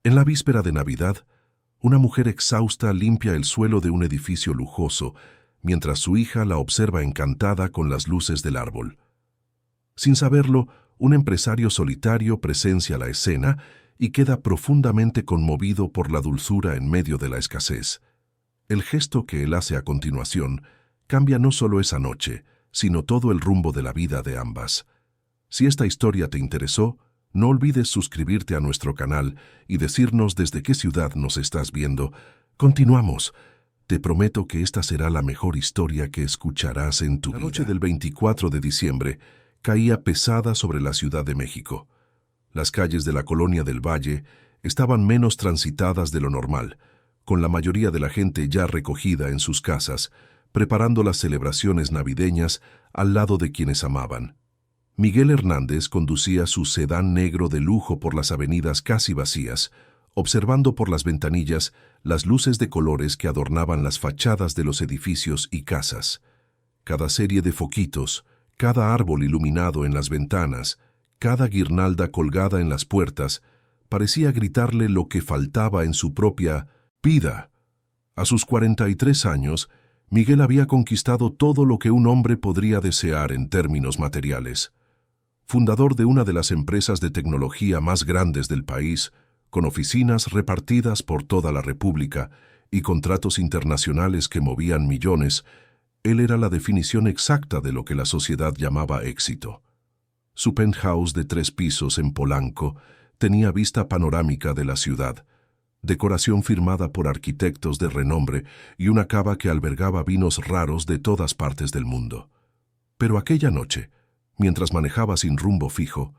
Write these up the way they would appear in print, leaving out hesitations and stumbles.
En la víspera de Navidad, una mujer exhausta limpia el suelo de un edificio lujoso, mientras su hija la observa encantada con las luces del árbol. Sin saberlo, un empresario solitario presencia la escena y queda profundamente conmovido por la dulzura en medio de la escasez. El gesto que él hace a continuación cambia no solo esa noche, sino todo el rumbo de la vida de ambas. Si esta historia te interesó, no olvides suscribirte a nuestro canal y decirnos desde qué ciudad nos estás viendo. Continuamos. Te prometo que esta será la mejor historia que escucharás en tu vida. La noche del 24 de diciembre caía pesada sobre la Ciudad de México. Las calles de la Colonia del Valle estaban menos transitadas de lo normal, con la mayoría de la gente ya recogida en sus casas, preparando las celebraciones navideñas al lado de quienes amaban. Miguel Hernández conducía su sedán negro de lujo por las avenidas casi vacías, observando por las ventanillas las luces de colores que adornaban las fachadas de los edificios y casas. Cada serie de foquitos, cada árbol iluminado en las ventanas, cada guirnalda colgada en las puertas, parecía gritarle lo que faltaba en su propia vida. A sus 43 años, Miguel había conquistado todo lo que un hombre podría desear en términos materiales. Fundador de una de las empresas de tecnología más grandes del país, con oficinas repartidas por toda la República y contratos internacionales que movían millones, él era la definición exacta de lo que la sociedad llamaba éxito. Su penthouse de 3 pisos en Polanco tenía vista panorámica de la ciudad, decoración firmada por arquitectos de renombre y una cava que albergaba vinos raros de todas partes del mundo. Pero aquella noche, mientras manejaba sin rumbo fijo,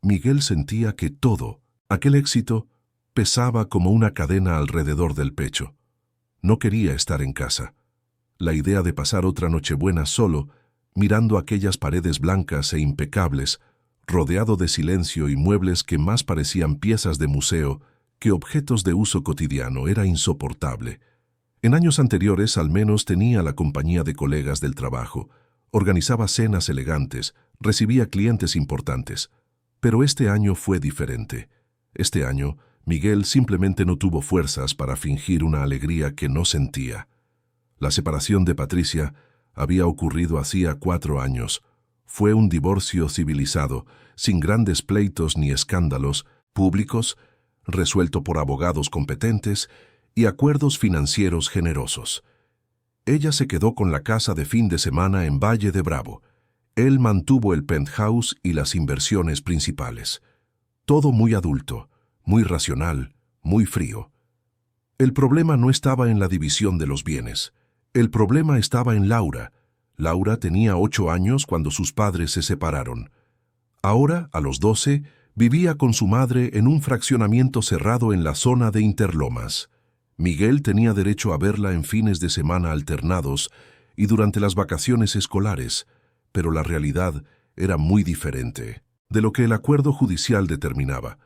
Miguel sentía que todo, aquel éxito, pesaba como una cadena alrededor del pecho. No quería estar en casa. La idea de pasar otra Nochebuena solo, mirando aquellas paredes blancas e impecables, rodeado de silencio y muebles que más parecían piezas de museo que objetos de uso cotidiano, era insoportable. En años anteriores al menos tenía la compañía de colegas del trabajo, organizaba cenas elegantes, recibía clientes importantes. Pero este año fue diferente. Este año, Miguel simplemente no tuvo fuerzas para fingir una alegría que no sentía. La separación de Patricia había ocurrido hacía 4 años. Fue un divorcio civilizado, sin grandes pleitos ni escándalos públicos, resuelto por abogados competentes y acuerdos financieros generosos. Ella se quedó con la casa de fin de semana en Valle de Bravo. Él mantuvo el penthouse y las inversiones principales. Todo muy adulto, muy racional, muy frío. El problema no estaba en la división de los bienes. El problema estaba en Laura. Laura tenía 8 años cuando sus padres se separaron. Ahora, a los 12, vivía con su madre en un fraccionamiento cerrado en la zona de Interlomas. Miguel tenía derecho a verla en fines de semana alternados y durante las vacaciones escolares, pero la realidad era muy diferente de lo que el acuerdo judicial determinaba.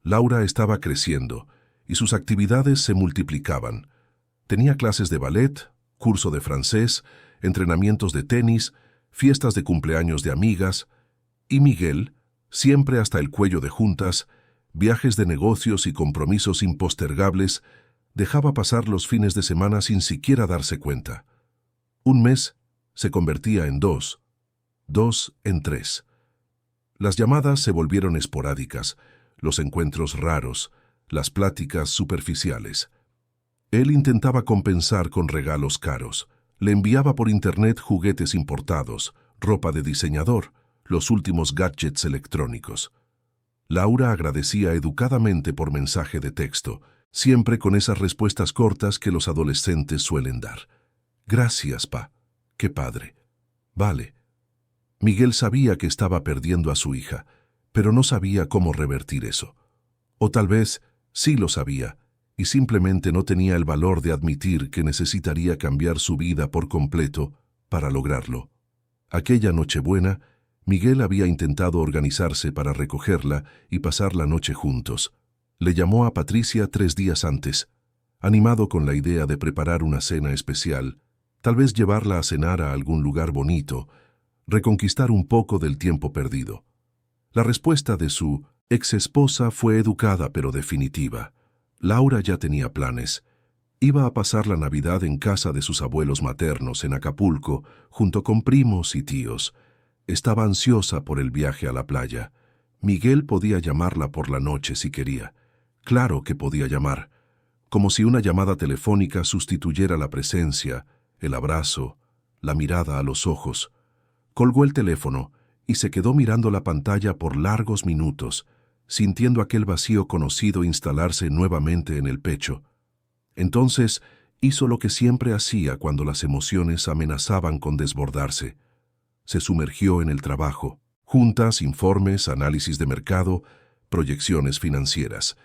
Laura estaba creciendo y sus actividades se multiplicaban. Tenía clases de ballet, curso de francés, entrenamientos de tenis, fiestas de cumpleaños de amigas, y Miguel, siempre hasta el cuello de juntas, viajes de negocios y compromisos impostergables, dejaba pasar los fines de semana sin siquiera darse cuenta. Un mes se convertía en 2, 2 en 3. Las llamadas se volvieron esporádicas, los encuentros raros, las pláticas superficiales. Él intentaba compensar con regalos caros. Le enviaba por internet juguetes importados, ropa de diseñador, los últimos gadgets electrónicos. Laura agradecía educadamente por mensaje de texto, siempre con esas respuestas cortas que los adolescentes suelen dar. Gracias, pa. Qué padre. Vale. Miguel sabía que estaba perdiendo a su hija, pero no sabía cómo revertir eso. O tal vez sí lo sabía, y simplemente no tenía el valor de admitir que necesitaría cambiar su vida por completo para lograrlo. Aquella Nochebuena, Miguel había intentado organizarse para recogerla y pasar la noche juntos. Le llamó a Patricia 3 días antes, animado con la idea de preparar una cena especial, tal vez llevarla a cenar a algún lugar bonito, reconquistar un poco del tiempo perdido. La respuesta de su Ex-esposa fue educada pero definitiva. Laura ya tenía planes. Iba a pasar la Navidad en casa de sus abuelos maternos en Acapulco, junto con primos y tíos. Estaba ansiosa por el viaje a la playa. Miguel podía llamarla por la noche si quería. Claro que podía llamar, como si una llamada telefónica sustituyera la presencia, el abrazo, la mirada a los ojos. Colgó el teléfono y se quedó mirando la pantalla por largos minutos, sintiendo aquel vacío conocido instalarse nuevamente en el pecho. Entonces hizo lo que siempre hacía cuando las emociones amenazaban con desbordarse. Se sumergió en el trabajo, juntas, informes, análisis de mercado, proyecciones financieras.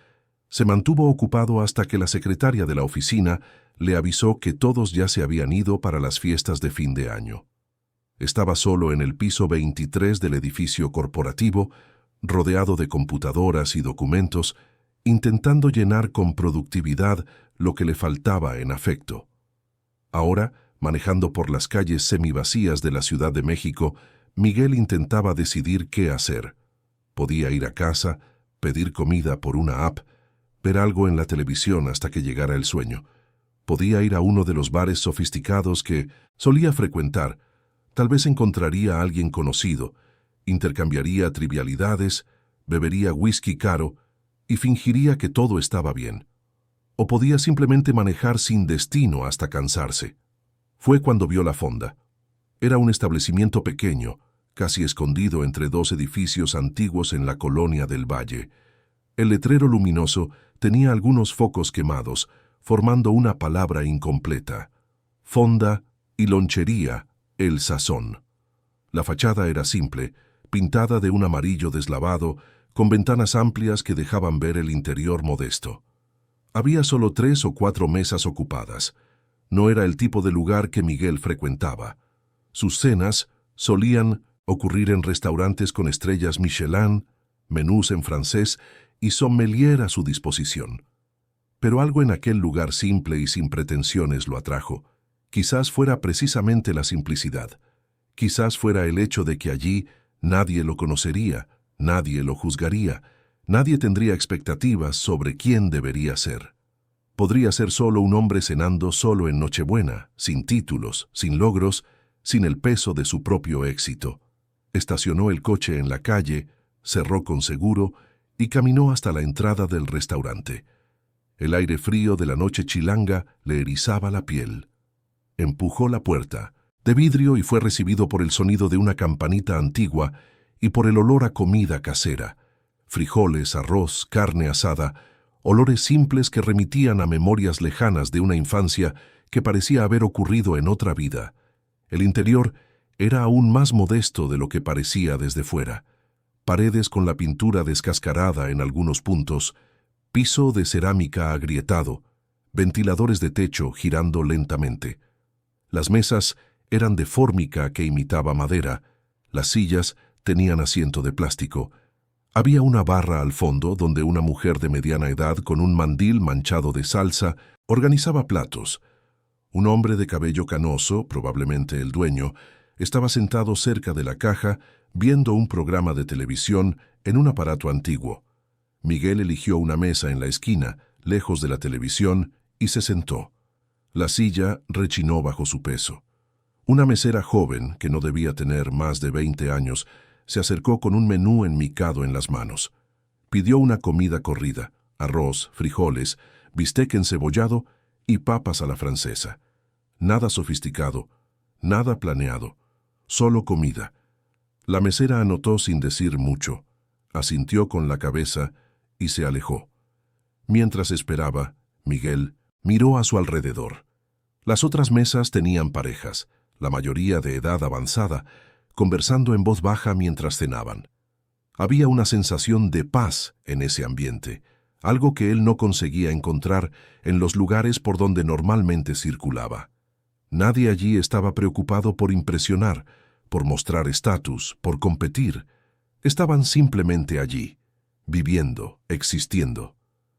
Se mantuvo ocupado hasta que la secretaria de la oficina le avisó que todos ya se habían ido para las fiestas de fin de año. Estaba solo en el piso 23 del edificio corporativo, rodeado de computadoras y documentos, intentando llenar con productividad lo que le faltaba en afecto. Ahora, manejando por las calles semivacías de la Ciudad de México, Miguel intentaba decidir qué hacer. Podía ir a casa, pedir comida por una app, ver algo en la televisión hasta que llegara el sueño. Podía ir a uno de los bares sofisticados que solía frecuentar. Tal vez encontraría a alguien conocido, intercambiaría trivialidades, bebería whisky caro y fingiría que todo estaba bien. O podía simplemente manejar sin destino hasta cansarse. Fue cuando vio la fonda. Era un establecimiento pequeño, casi escondido entre dos edificios antiguos en la colonia del Valle. El letrero luminoso tenía algunos focos quemados, formando una palabra incompleta. Fonda y lonchería El Sazón. La fachada era simple, pintada de un amarillo deslavado, con ventanas amplias que dejaban ver el interior modesto. Había solo 3 o 4 mesas ocupadas. No era el tipo de lugar que Miguel frecuentaba. Sus cenas solían ocurrir en restaurantes con estrellas Michelin, menús en francés y sommelier a su disposición. Pero algo en aquel lugar simple y sin pretensiones lo atrajo. Quizás fuera precisamente la simplicidad. Quizás fuera el hecho de que allí nadie lo conocería, nadie lo juzgaría, nadie tendría expectativas sobre quién debería ser. Podría ser solo un hombre cenando solo en Nochebuena, sin títulos, sin logros, sin el peso de su propio éxito. Estacionó el coche en la calle, cerró con seguro y caminó hasta la entrada del restaurante. El aire frío de la noche chilanga le erizaba la piel. Empujó la puerta, de vidrio, y fue recibido por el sonido de una campanita antigua y por el olor a comida casera. Frijoles, arroz, carne asada, olores simples que remitían a memorias lejanas de una infancia que parecía haber ocurrido en otra vida. El interior era aún más modesto de lo que parecía desde fuera. Paredes con la pintura descascarada en algunos puntos, piso de cerámica agrietado, ventiladores de techo girando lentamente. Las mesas eran de fórmica que imitaba madera, las sillas tenían asiento de plástico. Había una barra al fondo donde una mujer de mediana edad con un mandil manchado de salsa organizaba platos. Un hombre de cabello canoso, probablemente el dueño, estaba sentado cerca de la caja viendo un programa de televisión en un aparato antiguo. Miguel eligió una mesa en la esquina, lejos de la televisión, y se sentó. La silla rechinó bajo su peso. Una mesera joven, que no debía tener más de 20 años, se acercó con un menú enmicado en las manos. Pidió una comida corrida, arroz, frijoles, bistec encebollado y papas a la francesa. Nada sofisticado, nada planeado, solo comida. La mesera anotó sin decir mucho, asintió con la cabeza y se alejó. Mientras esperaba, Miguel miró a su alrededor. Las otras mesas tenían parejas, la mayoría de edad avanzada, conversando en voz baja mientras cenaban. Había una sensación de paz en ese ambiente, algo que él no conseguía encontrar en los lugares por donde normalmente circulaba. Nadie allí estaba preocupado por impresionar, por mostrar estatus, por competir. Estaban simplemente allí, viviendo, existiendo.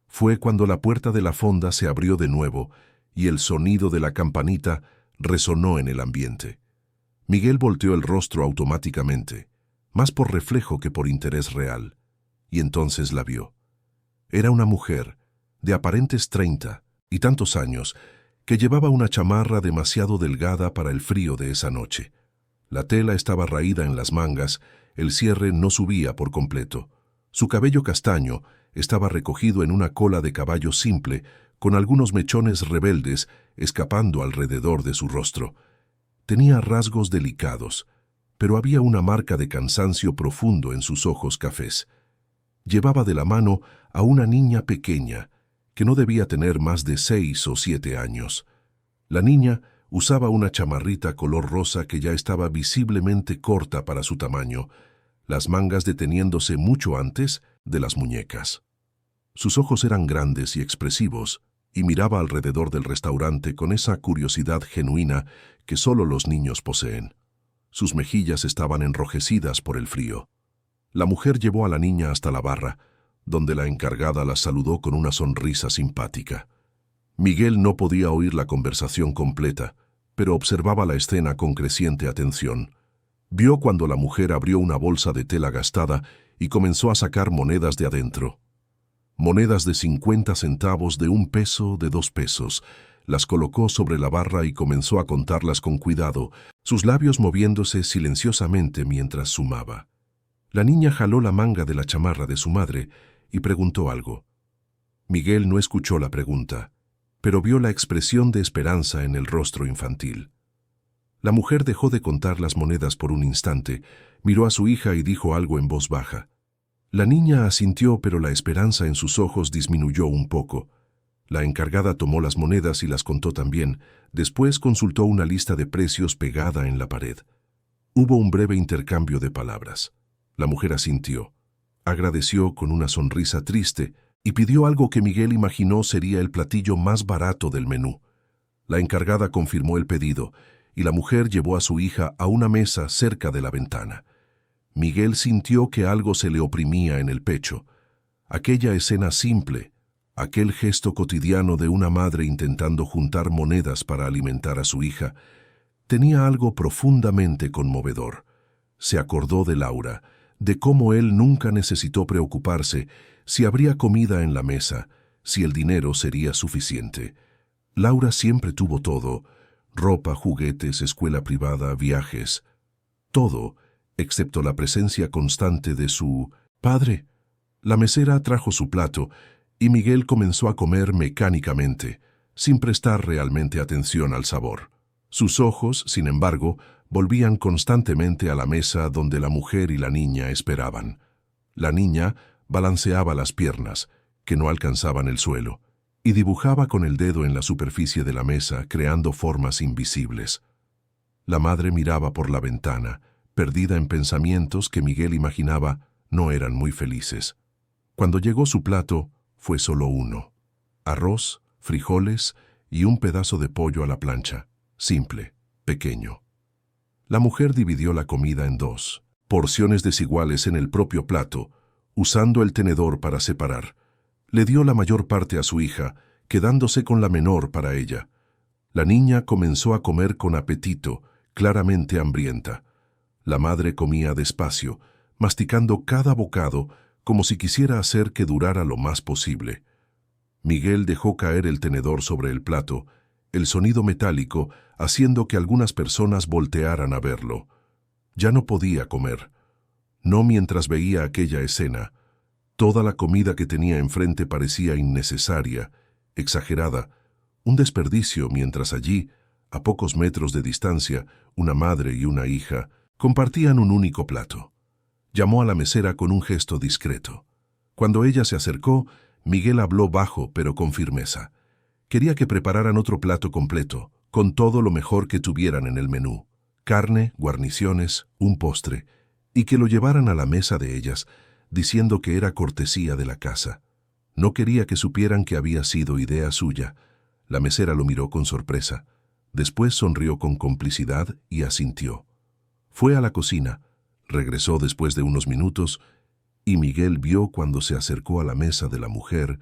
Fue cuando la puerta de la fonda se abrió de nuevo y el sonido de la campanita resonó en el ambiente. Miguel volteó el rostro automáticamente, más por reflejo que por interés real. y entonces la vio. Era una mujer, de aparentes 30 y tantos años, que llevaba una chamarra demasiado delgada para el frío de esa noche. La tela estaba raída en las mangas, el cierre no subía por completo. Su cabello castaño estaba recogido en una cola de caballo simple, con algunos mechones rebeldes escapando alrededor de su rostro. Tenía rasgos delicados, pero había una marca de cansancio profundo en sus ojos cafés. Llevaba de la mano a una niña pequeña, que no debía tener más de 6 o 7 años. La niña usaba una chamarrita color rosa que ya estaba visiblemente corta para su tamaño, las mangas deteniéndose mucho antes de las muñecas. Sus ojos eran grandes y expresivos, y miraba alrededor del restaurante con esa curiosidad genuina que solo los niños poseen. Sus mejillas estaban enrojecidas por el frío. La mujer llevó a la niña hasta la barra, donde la encargada la saludó con una sonrisa simpática. Miguel no podía oír la conversación completa, pero observaba la escena con creciente atención. Vio cuando la mujer abrió una bolsa de tela gastada y comenzó a sacar monedas de adentro. Monedas de 50 centavos, de 1 peso, de 2 pesos. Las colocó sobre la barra y comenzó a contarlas con cuidado, sus labios moviéndose silenciosamente mientras sumaba. La niña jaló la manga de la chamarra de su madre y preguntó algo. Miguel no escuchó la pregunta, pero vio la expresión de esperanza en el rostro infantil. La mujer dejó de contar las monedas por un instante, miró a su hija y dijo algo en voz baja. La niña asintió, pero la esperanza en sus ojos disminuyó un poco. La encargada tomó las monedas y las contó también. Después consultó una lista de precios pegada en la pared. Hubo un breve intercambio de palabras. La mujer asintió. Agradeció con una sonrisa triste y pidió algo que Miguel imaginó sería el platillo más barato del menú. La encargada confirmó el pedido y la mujer llevó a su hija a una mesa cerca de la ventana. Miguel sintió que algo se le oprimía en el pecho. Aquella escena simple, aquel gesto cotidiano de una madre intentando juntar monedas para alimentar a su hija, tenía algo profundamente conmovedor. Se acordó de Laura, de cómo él nunca necesitó preocuparse si habría comida en la mesa, si el dinero sería suficiente. Laura siempre tuvo todo: ropa, juguetes, escuela privada, viajes, todo, excepto la presencia constante de su padre. La mesera trajo su plato y Miguel comenzó a comer mecánicamente, sin prestar realmente atención al sabor. Sus ojos, sin embargo, volvían constantemente a la mesa donde la mujer y la niña esperaban. La niña balanceaba las piernas, que no alcanzaban el suelo, y dibujaba con el dedo en la superficie de la mesa, creando formas invisibles. La madre miraba por la ventana, perdida en pensamientos que Miguel imaginaba no eran muy felices. Cuando llegó su plato, fue solo uno: arroz, frijoles y un pedazo de pollo a la plancha, simple, pequeño. La mujer dividió la comida en 2 porciones desiguales en el propio plato, usando el tenedor para separar. Le dio la mayor parte a su hija, quedándose con la menor para ella. La niña comenzó a comer con apetito, claramente hambrienta. La madre comía despacio, masticando cada bocado como si quisiera hacer que durara lo más posible. Miguel dejó caer el tenedor sobre el plato, el sonido metálico haciendo que algunas personas voltearan a verlo. Ya no podía comer. No mientras veía aquella escena. Toda la comida que tenía enfrente parecía innecesaria, exagerada, un desperdicio, mientras allí, a pocos metros de distancia, una madre y una hija compartían un único plato. Llamó a la mesera con un gesto discreto. Cuando ella se acercó, Miguel habló bajo pero con firmeza. Quería que prepararan otro plato completo, con todo lo mejor que tuvieran en el menú: carne, guarniciones, un postre, y que lo llevaran a la mesa de ellas, diciendo que era cortesía de la casa. No quería que supieran que había sido idea suya. La mesera lo miró con sorpresa. Después sonrió con complicidad y asintió. Fue a la cocina, regresó después de unos minutos, y Miguel vio cuando se acercó a la mesa de la mujer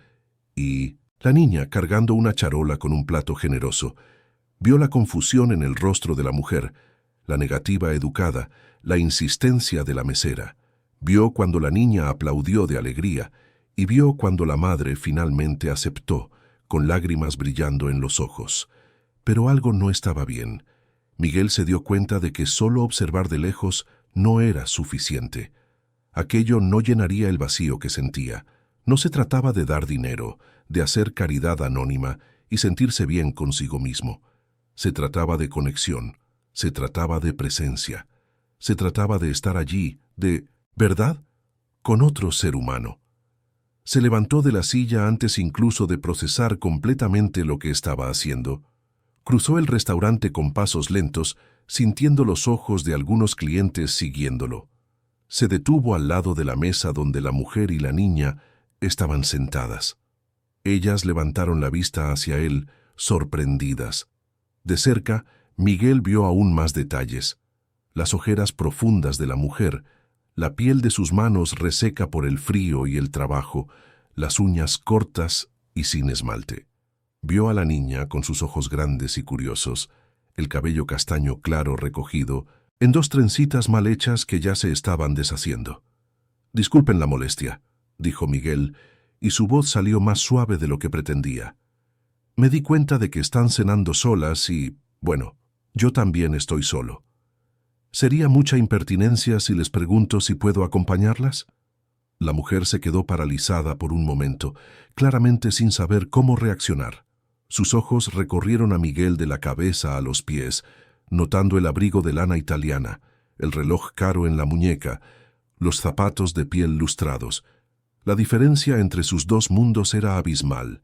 y la niña cargando una charola con un plato generoso. Vio la confusión en el rostro de la mujer, la negativa educada, la insistencia de la mesera. Vio cuando la niña aplaudió de alegría y vio cuando la madre finalmente aceptó, con lágrimas brillando en los ojos. Pero algo no estaba bien. Miguel se dio cuenta de que solo observar de lejos no era suficiente. Aquello no llenaría el vacío que sentía. No se trataba de dar dinero, de hacer caridad anónima y sentirse bien consigo mismo. Se trataba de conexión, se trataba de presencia, se trataba de estar allí, de, ¿verdad?, con otro ser humano. Se levantó de la silla antes incluso de procesar completamente lo que estaba haciendo. Cruzó el restaurante con pasos lentos, sintiendo los ojos de algunos clientes siguiéndolo. Se detuvo al lado de la mesa donde la mujer y la niña estaban sentadas. Ellas levantaron la vista hacia él, sorprendidas. De cerca, Miguel vio aún más detalles. Las ojeras profundas de la mujer, la piel de sus manos reseca por el frío y el trabajo, las uñas cortas y sin esmalte. Vio a la niña con sus ojos grandes y curiosos, el cabello castaño claro recogido, en dos trencitas mal hechas que ya se estaban deshaciendo. «Disculpen la molestia», dijo Miguel, y su voz salió más suave de lo que pretendía. «Me di cuenta de que están cenando solas y, bueno, yo también estoy solo. ¿Sería mucha impertinencia si les pregunto si puedo acompañarlas?» La mujer se quedó paralizada por un momento, claramente sin saber cómo reaccionar. Sus ojos recorrieron a Miguel de la cabeza a los pies, notando el abrigo de lana italiana, el reloj caro en la muñeca, los zapatos de piel lustrados. La diferencia entre sus dos mundos era abismal.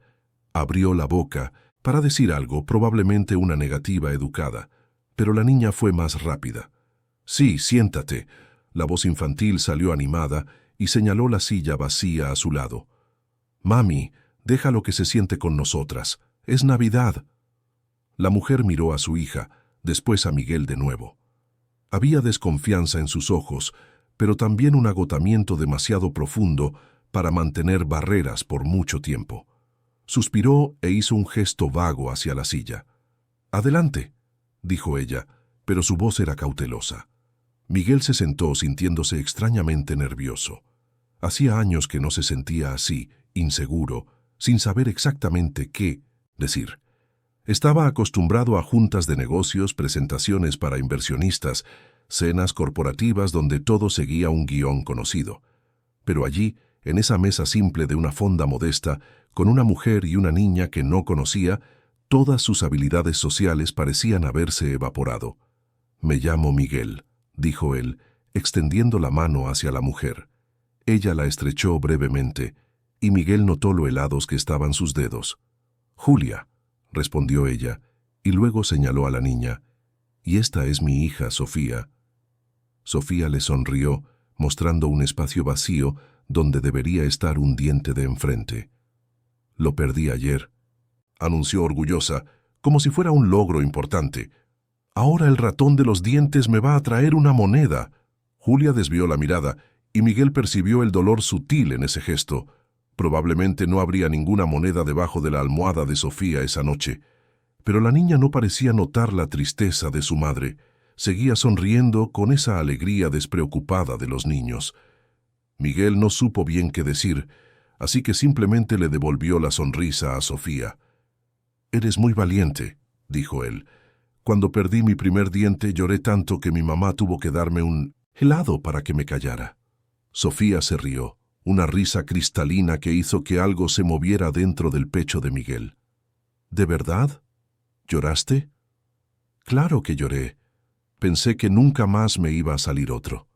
Abrió la boca para decir algo, probablemente una negativa educada, pero la niña fue más rápida. «Sí, siéntate». La voz infantil salió animada y señaló la silla vacía a su lado. «Mami, déjalo que se siente con nosotras. Es Navidad». La mujer miró a su hija, después a Miguel de nuevo. Había desconfianza en sus ojos, pero también un agotamiento demasiado profundo para mantener barreras por mucho tiempo. Suspiró e hizo un gesto vago hacia la silla. «Adelante», dijo ella, pero su voz era cautelosa. Miguel se sentó sintiéndose extrañamente nervioso. Hacía años que no se sentía así, inseguro, sin saber exactamente qué decir. Estaba acostumbrado a juntas de negocios, presentaciones para inversionistas, cenas corporativas donde todo seguía un guión conocido. Pero allí, en esa mesa simple de una fonda modesta, con una mujer y una niña que no conocía, todas sus habilidades sociales parecían haberse evaporado. «Me llamo Miguel», dijo él, extendiendo la mano hacia la mujer. Ella la estrechó brevemente, y Miguel notó lo helados que estaban sus dedos. «Julia», respondió ella, y luego señaló a la niña. «Y esta es mi hija, Sofía». Sofía le sonrió, mostrando un espacio vacío donde debería estar un diente de enfrente. «Lo perdí ayer», anunció orgullosa, como si fuera un logro importante. «Ahora el ratón de los dientes me va a traer una moneda». Julia desvió la mirada, y Miguel percibió el dolor sutil en ese gesto. Probablemente no habría ninguna moneda debajo de la almohada de Sofía esa noche. Pero la niña no parecía notar la tristeza de su madre. Seguía sonriendo con esa alegría despreocupada de los niños. Miguel no supo bien qué decir, así que simplemente le devolvió la sonrisa a Sofía. «Eres muy valiente», dijo él. «Cuando perdí mi primer diente lloré tanto que mi mamá tuvo que darme un helado para que me callara». Sofía se rió, una risa cristalina que hizo que algo se moviera dentro del pecho de Miguel. «¿De verdad? ¿Lloraste?» «Claro que lloré. Pensé que nunca más me iba a salir otro».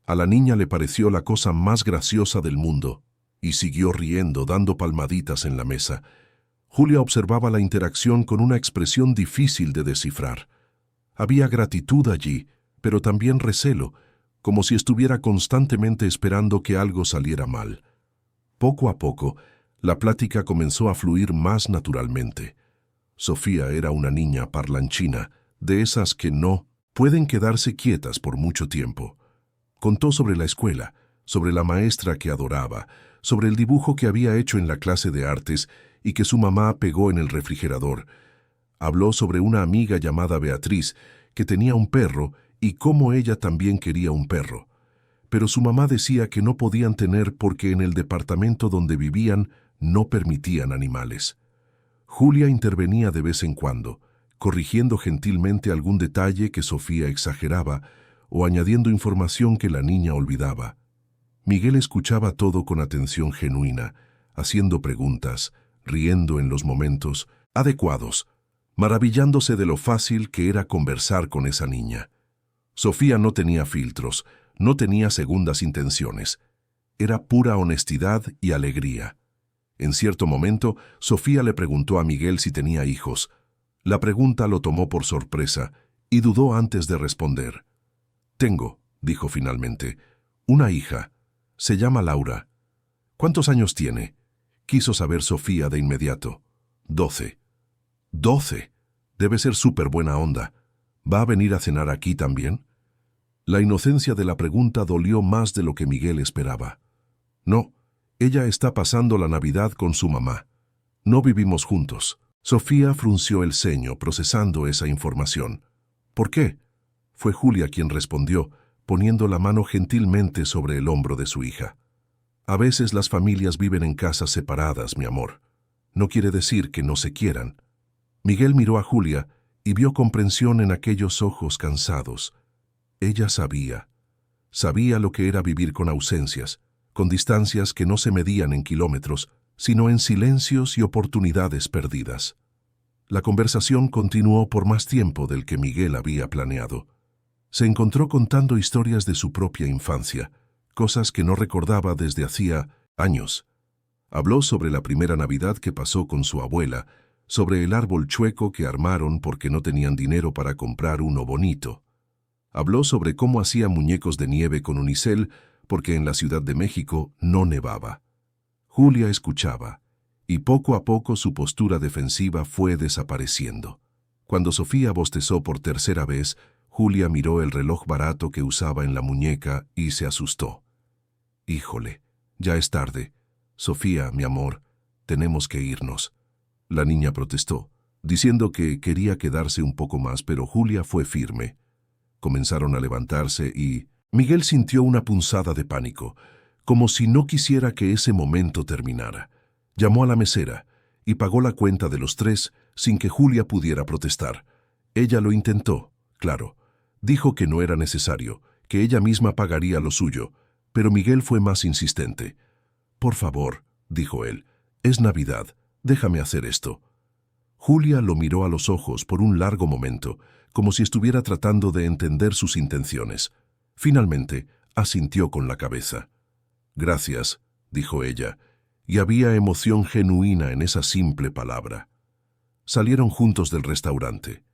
A la niña le pareció la cosa más graciosa del mundo, y siguió riendo, dando palmaditas en la mesa. Julia observaba la interacción con una expresión difícil de descifrar. Había gratitud allí, pero también recelo, como si estuviera constantemente esperando que algo saliera mal. Poco a poco, la plática comenzó a fluir más naturalmente. Sofía era una niña parlanchina, de esas que no pueden quedarse quietas por mucho tiempo. Contó sobre la escuela, sobre la maestra que adoraba, sobre el dibujo que había hecho en la clase de artes y que su mamá pegó en el refrigerador. Habló sobre una amiga llamada Beatriz, que tenía un perro y cómo ella también quería un perro. pero su mamá decía que no podían tener porque en el departamento donde vivían no permitían animales. Julia intervenía de vez en cuando, corrigiendo gentilmente algún detalle que Sofía exageraba o añadiendo información que la niña olvidaba. Miguel escuchaba todo con atención genuina, haciendo preguntas, riendo en los momentos adecuados, maravillándose de lo fácil que era conversar con esa niña. Sofía no tenía filtros, no tenía segundas intenciones. Era pura honestidad y alegría. En cierto momento, Sofía le preguntó a Miguel si tenía hijos. La pregunta lo tomó por sorpresa y dudó antes de responder. «Tengo», dijo finalmente, «una hija. Se llama Laura». «¿Cuántos años tiene?», quiso saber Sofía de inmediato. 12. «12. Debe ser súper buena onda. ¿Va a venir a cenar aquí también?». La inocencia de la pregunta dolió más de lo que Miguel esperaba. «No, ella está pasando la Navidad con su mamá. No vivimos juntos». Sofía frunció el ceño procesando esa información. «¿Por qué?». Fue Julia quien respondió, poniendo la mano gentilmente sobre el hombro de su hija. «A veces las familias viven en casas separadas, mi amor. No quiere decir que no se quieran». Miguel miró a Julia y vio comprensión en aquellos ojos cansados. Ella sabía lo que era vivir con ausencias, con distancias que no se medían en kilómetros, sino en silencios y oportunidades perdidas. La conversación continuó por más tiempo del que Miguel había planeado. Se encontró contando historias de su propia infancia, cosas que no recordaba desde hacía años. Habló sobre la primera Navidad que pasó con su abuela, sobre el árbol chueco que armaron porque no tenían dinero para comprar uno bonito. Habló sobre cómo hacía muñecos de nieve con unicel porque en la Ciudad de México no nevaba. Julia escuchaba, y poco a poco su postura defensiva fue desapareciendo. Cuando Sofía bostezó por tercera vez, Julia miró el reloj barato que usaba en la muñeca y se asustó. «Híjole, ya es tarde. Sofía, mi amor, tenemos que irnos». La niña protestó, diciendo que quería quedarse un poco más, pero Julia fue firme. Comenzaron a levantarse y Miguel sintió una punzada de pánico, como si no quisiera que ese momento terminara. Llamó a la mesera y pagó la cuenta de los tres sin que Julia pudiera protestar. Ella lo intentó, claro. Dijo que no era necesario, que ella misma pagaría lo suyo, pero Miguel fue más insistente. «Por favor», dijo él, «es Navidad, déjame hacer esto». Julia lo miró a los ojos por un largo momento, como si estuviera tratando de entender sus intenciones. Finalmente, asintió con la cabeza. «Gracias», dijo ella, y había emoción genuina en esa simple palabra. Salieron juntos del restaurante.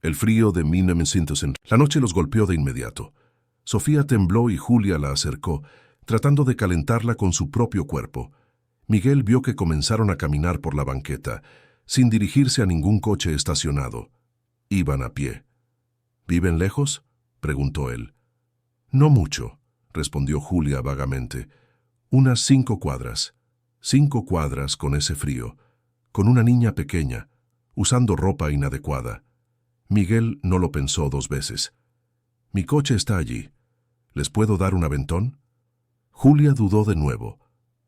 El frío de 1900 la noche los golpeó de inmediato. Sofía tembló y Julia la acercó, tratando de calentarla con su propio cuerpo. Miguel vio que comenzaron a caminar por la banqueta, sin dirigirse a ningún coche estacionado. Iban a pie. «¿Viven lejos?», preguntó él. «No mucho», respondió Julia vagamente. «Unas 5 cuadras. 5 cuadras con ese frío, con una niña pequeña, usando ropa inadecuada». Miguel no lo pensó 2 veces. «Mi coche está allí. ¿Les puedo dar un aventón?». Julia dudó de nuevo.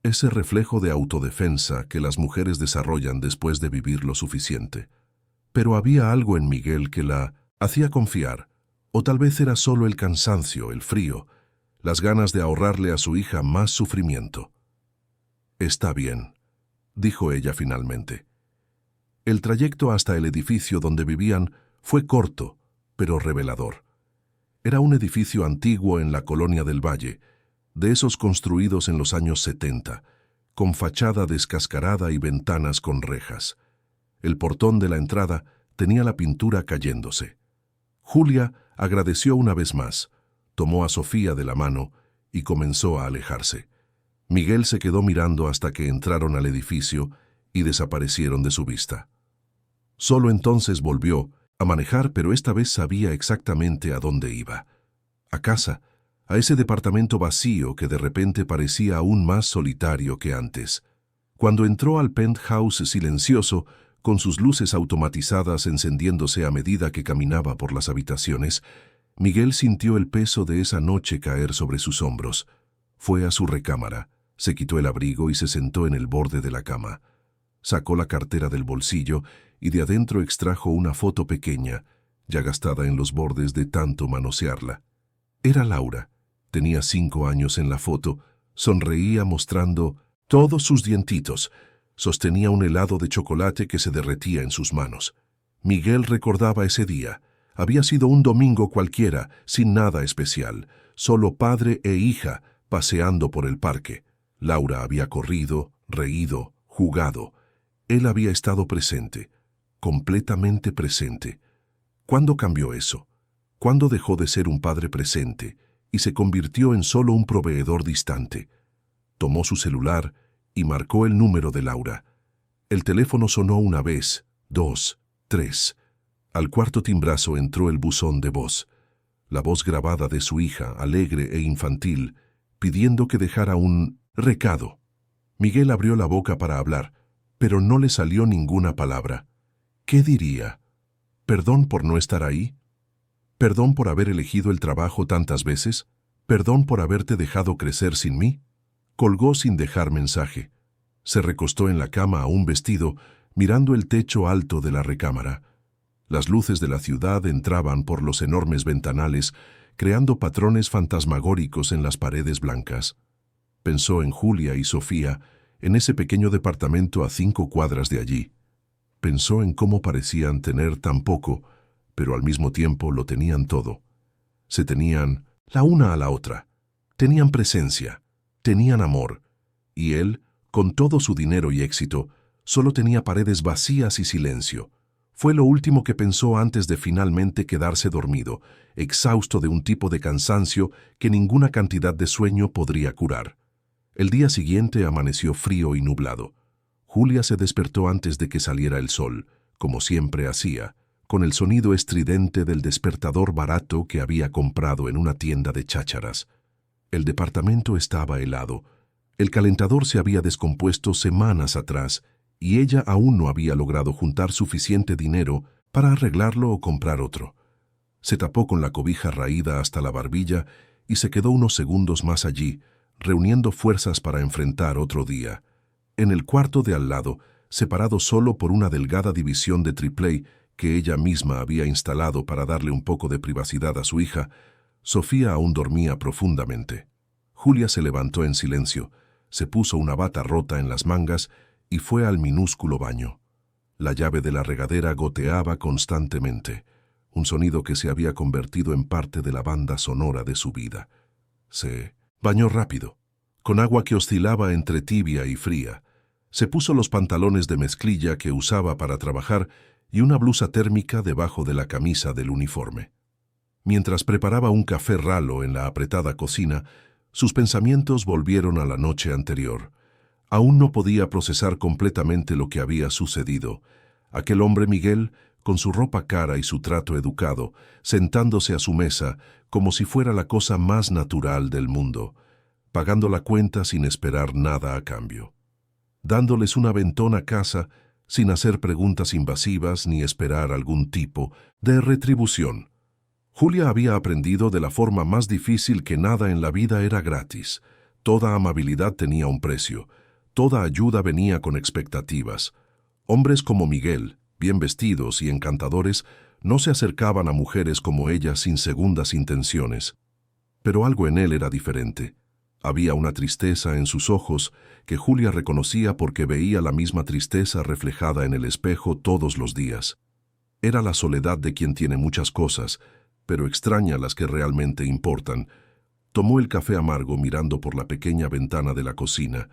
Ese reflejo de autodefensa que las mujeres desarrollan después de vivir lo suficiente. Pero había algo en Miguel que la hacía confiar, o tal vez era solo el cansancio, el frío, las ganas de ahorrarle a su hija más sufrimiento. «Está bien», dijo ella finalmente. El trayecto hasta el edificio donde vivían fue corto, pero revelador. Era un edificio antiguo en la Colonia del Valle, de esos construidos en los años 70, con fachada descascarada y ventanas con rejas. El portón de la entrada tenía la pintura cayéndose. Julia agradeció una vez más, tomó a Sofía de la mano y comenzó a alejarse. Miguel se quedó mirando hasta que entraron al edificio y desaparecieron de su vista. Solo entonces volvió a manejar, pero esta vez sabía exactamente a dónde iba. A casa, a ese departamento vacío que de repente parecía aún más solitario que antes. Cuando entró al penthouse silencioso, con sus luces automatizadas encendiéndose a medida que caminaba por las habitaciones, Miguel sintió el peso de esa noche caer sobre sus hombros. Fue a su recámara, se quitó el abrigo y se sentó en el borde de la cama. Sacó la cartera del bolsillo y de adentro extrajo una foto pequeña, ya gastada en los bordes de tanto manosearla. Era Laura. Tenía 5 años en la foto, sonreía mostrando todos sus dientitos. Sostenía un helado de chocolate que se derretía en sus manos. Miguel recordaba ese día. Había sido un domingo cualquiera, sin nada especial, solo padre e hija paseando por el parque. Laura había corrido, reído, jugado. Él había estado presente, completamente presente. ¿Cuándo cambió eso? ¿Cuándo dejó de ser un padre presente y se convirtió en solo un proveedor distante? Tomó su celular y marcó el número de Laura. El teléfono sonó una vez, 2, 3. Al cuarto timbrazo entró el buzón de voz. La voz grabada de su hija, alegre e infantil, pidiendo que dejara un recado. Miguel abrió la boca para hablar, pero no le salió ninguna palabra. ¿Qué diría? ¿Perdón por no estar ahí? ¿Perdón por haber elegido el trabajo tantas veces? ¿Perdón por haberte dejado crecer sin mí? Colgó sin dejar mensaje. Se recostó en la cama aún vestido, mirando el techo alto de la recámara. Las luces de la ciudad entraban por los enormes ventanales, creando patrones fantasmagóricos en las paredes blancas. Pensó en Julia y Sofía, en ese pequeño departamento a 5 cuadras de allí. Pensó en cómo parecían tener tan poco, pero al mismo tiempo lo tenían todo. Se tenían la una a la otra. Tenían presencia, tenían amor. Y él, con todo su dinero y éxito, solo tenía paredes vacías y silencio. Fue lo último que pensó antes de finalmente quedarse dormido, exhausto de un tipo de cansancio que ninguna cantidad de sueño podría curar. El día siguiente amaneció frío y nublado. Julia se despertó antes de que saliera el sol, como siempre hacía, con el sonido estridente del despertador barato que había comprado en una tienda de chácharas. El departamento estaba helado. El calentador se había descompuesto semanas atrás y ella aún no había logrado juntar suficiente dinero para arreglarlo o comprar otro. Se tapó con la cobija raída hasta la barbilla y se quedó unos segundos más allí, reuniendo fuerzas para enfrentar otro día. En el cuarto de al lado, separado solo por una delgada división de triplé que ella misma había instalado para darle un poco de privacidad a su hija, Sofía aún dormía profundamente. Julia se levantó en silencio, se puso una bata rota en las mangas y fue al minúsculo baño. La llave de la regadera goteaba constantemente, un sonido que se había convertido en parte de la banda sonora de su vida. Se bañó rápido, con agua que oscilaba entre tibia y fría. Se puso los pantalones de mezclilla que usaba para trabajar y una blusa térmica debajo de la camisa del uniforme. Mientras preparaba un café ralo en la apretada cocina, sus pensamientos volvieron a la noche anterior. Aún no podía procesar completamente lo que había sucedido. Aquel hombre Miguel, con su ropa cara y su trato educado, sentándose a su mesa como si fuera la cosa más natural del mundo, pagando la cuenta sin esperar nada a cambio, dándoles un aventón a casa sin hacer preguntas invasivas ni esperar algún tipo de retribución. Julia había aprendido de la forma más difícil que nada en la vida era gratis. Toda amabilidad tenía un precio. Toda ayuda venía con expectativas. Hombres como Miguel, bien vestidos y encantadores, no se acercaban a mujeres como ella sin segundas intenciones. Pero algo en él era diferente. Había una tristeza en sus ojos que Julia reconocía porque veía la misma tristeza reflejada en el espejo todos los días. Era la soledad de quien tiene muchas cosas, pero extraña las que realmente importan. Tomó el café amargo mirando por la pequeña ventana de la cocina.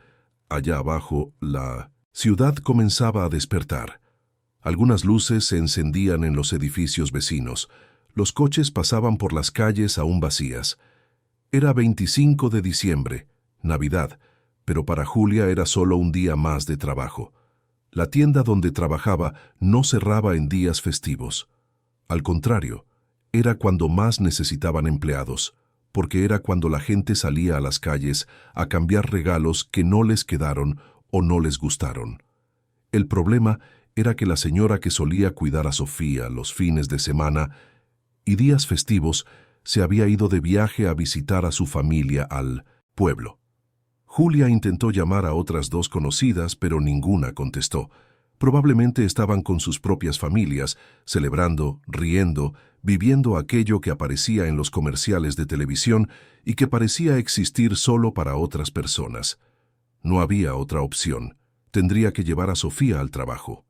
Allá abajo, la ciudad comenzaba a despertar. Algunas luces se encendían en los edificios vecinos. Los coches pasaban por las calles aún vacías. Era 25 de diciembre, Navidad, pero para Julia era solo un día más de trabajo. La tienda donde trabajaba no cerraba en días festivos. Al contrario, era cuando más necesitaban empleados, porque era cuando la gente salía a las calles a cambiar regalos que no les quedaron o no les gustaron. El problema era que la señora que solía cuidar a Sofía los fines de semana y días festivos se había ido de viaje a visitar a su familia al pueblo. Julia intentó llamar a otras dos conocidas, pero ninguna contestó. Probablemente estaban con sus propias familias, celebrando, riendo, viviendo aquello que aparecía en los comerciales de televisión y que parecía existir solo para otras personas. No había otra opción. Tendría que llevar a Sofía al trabajo.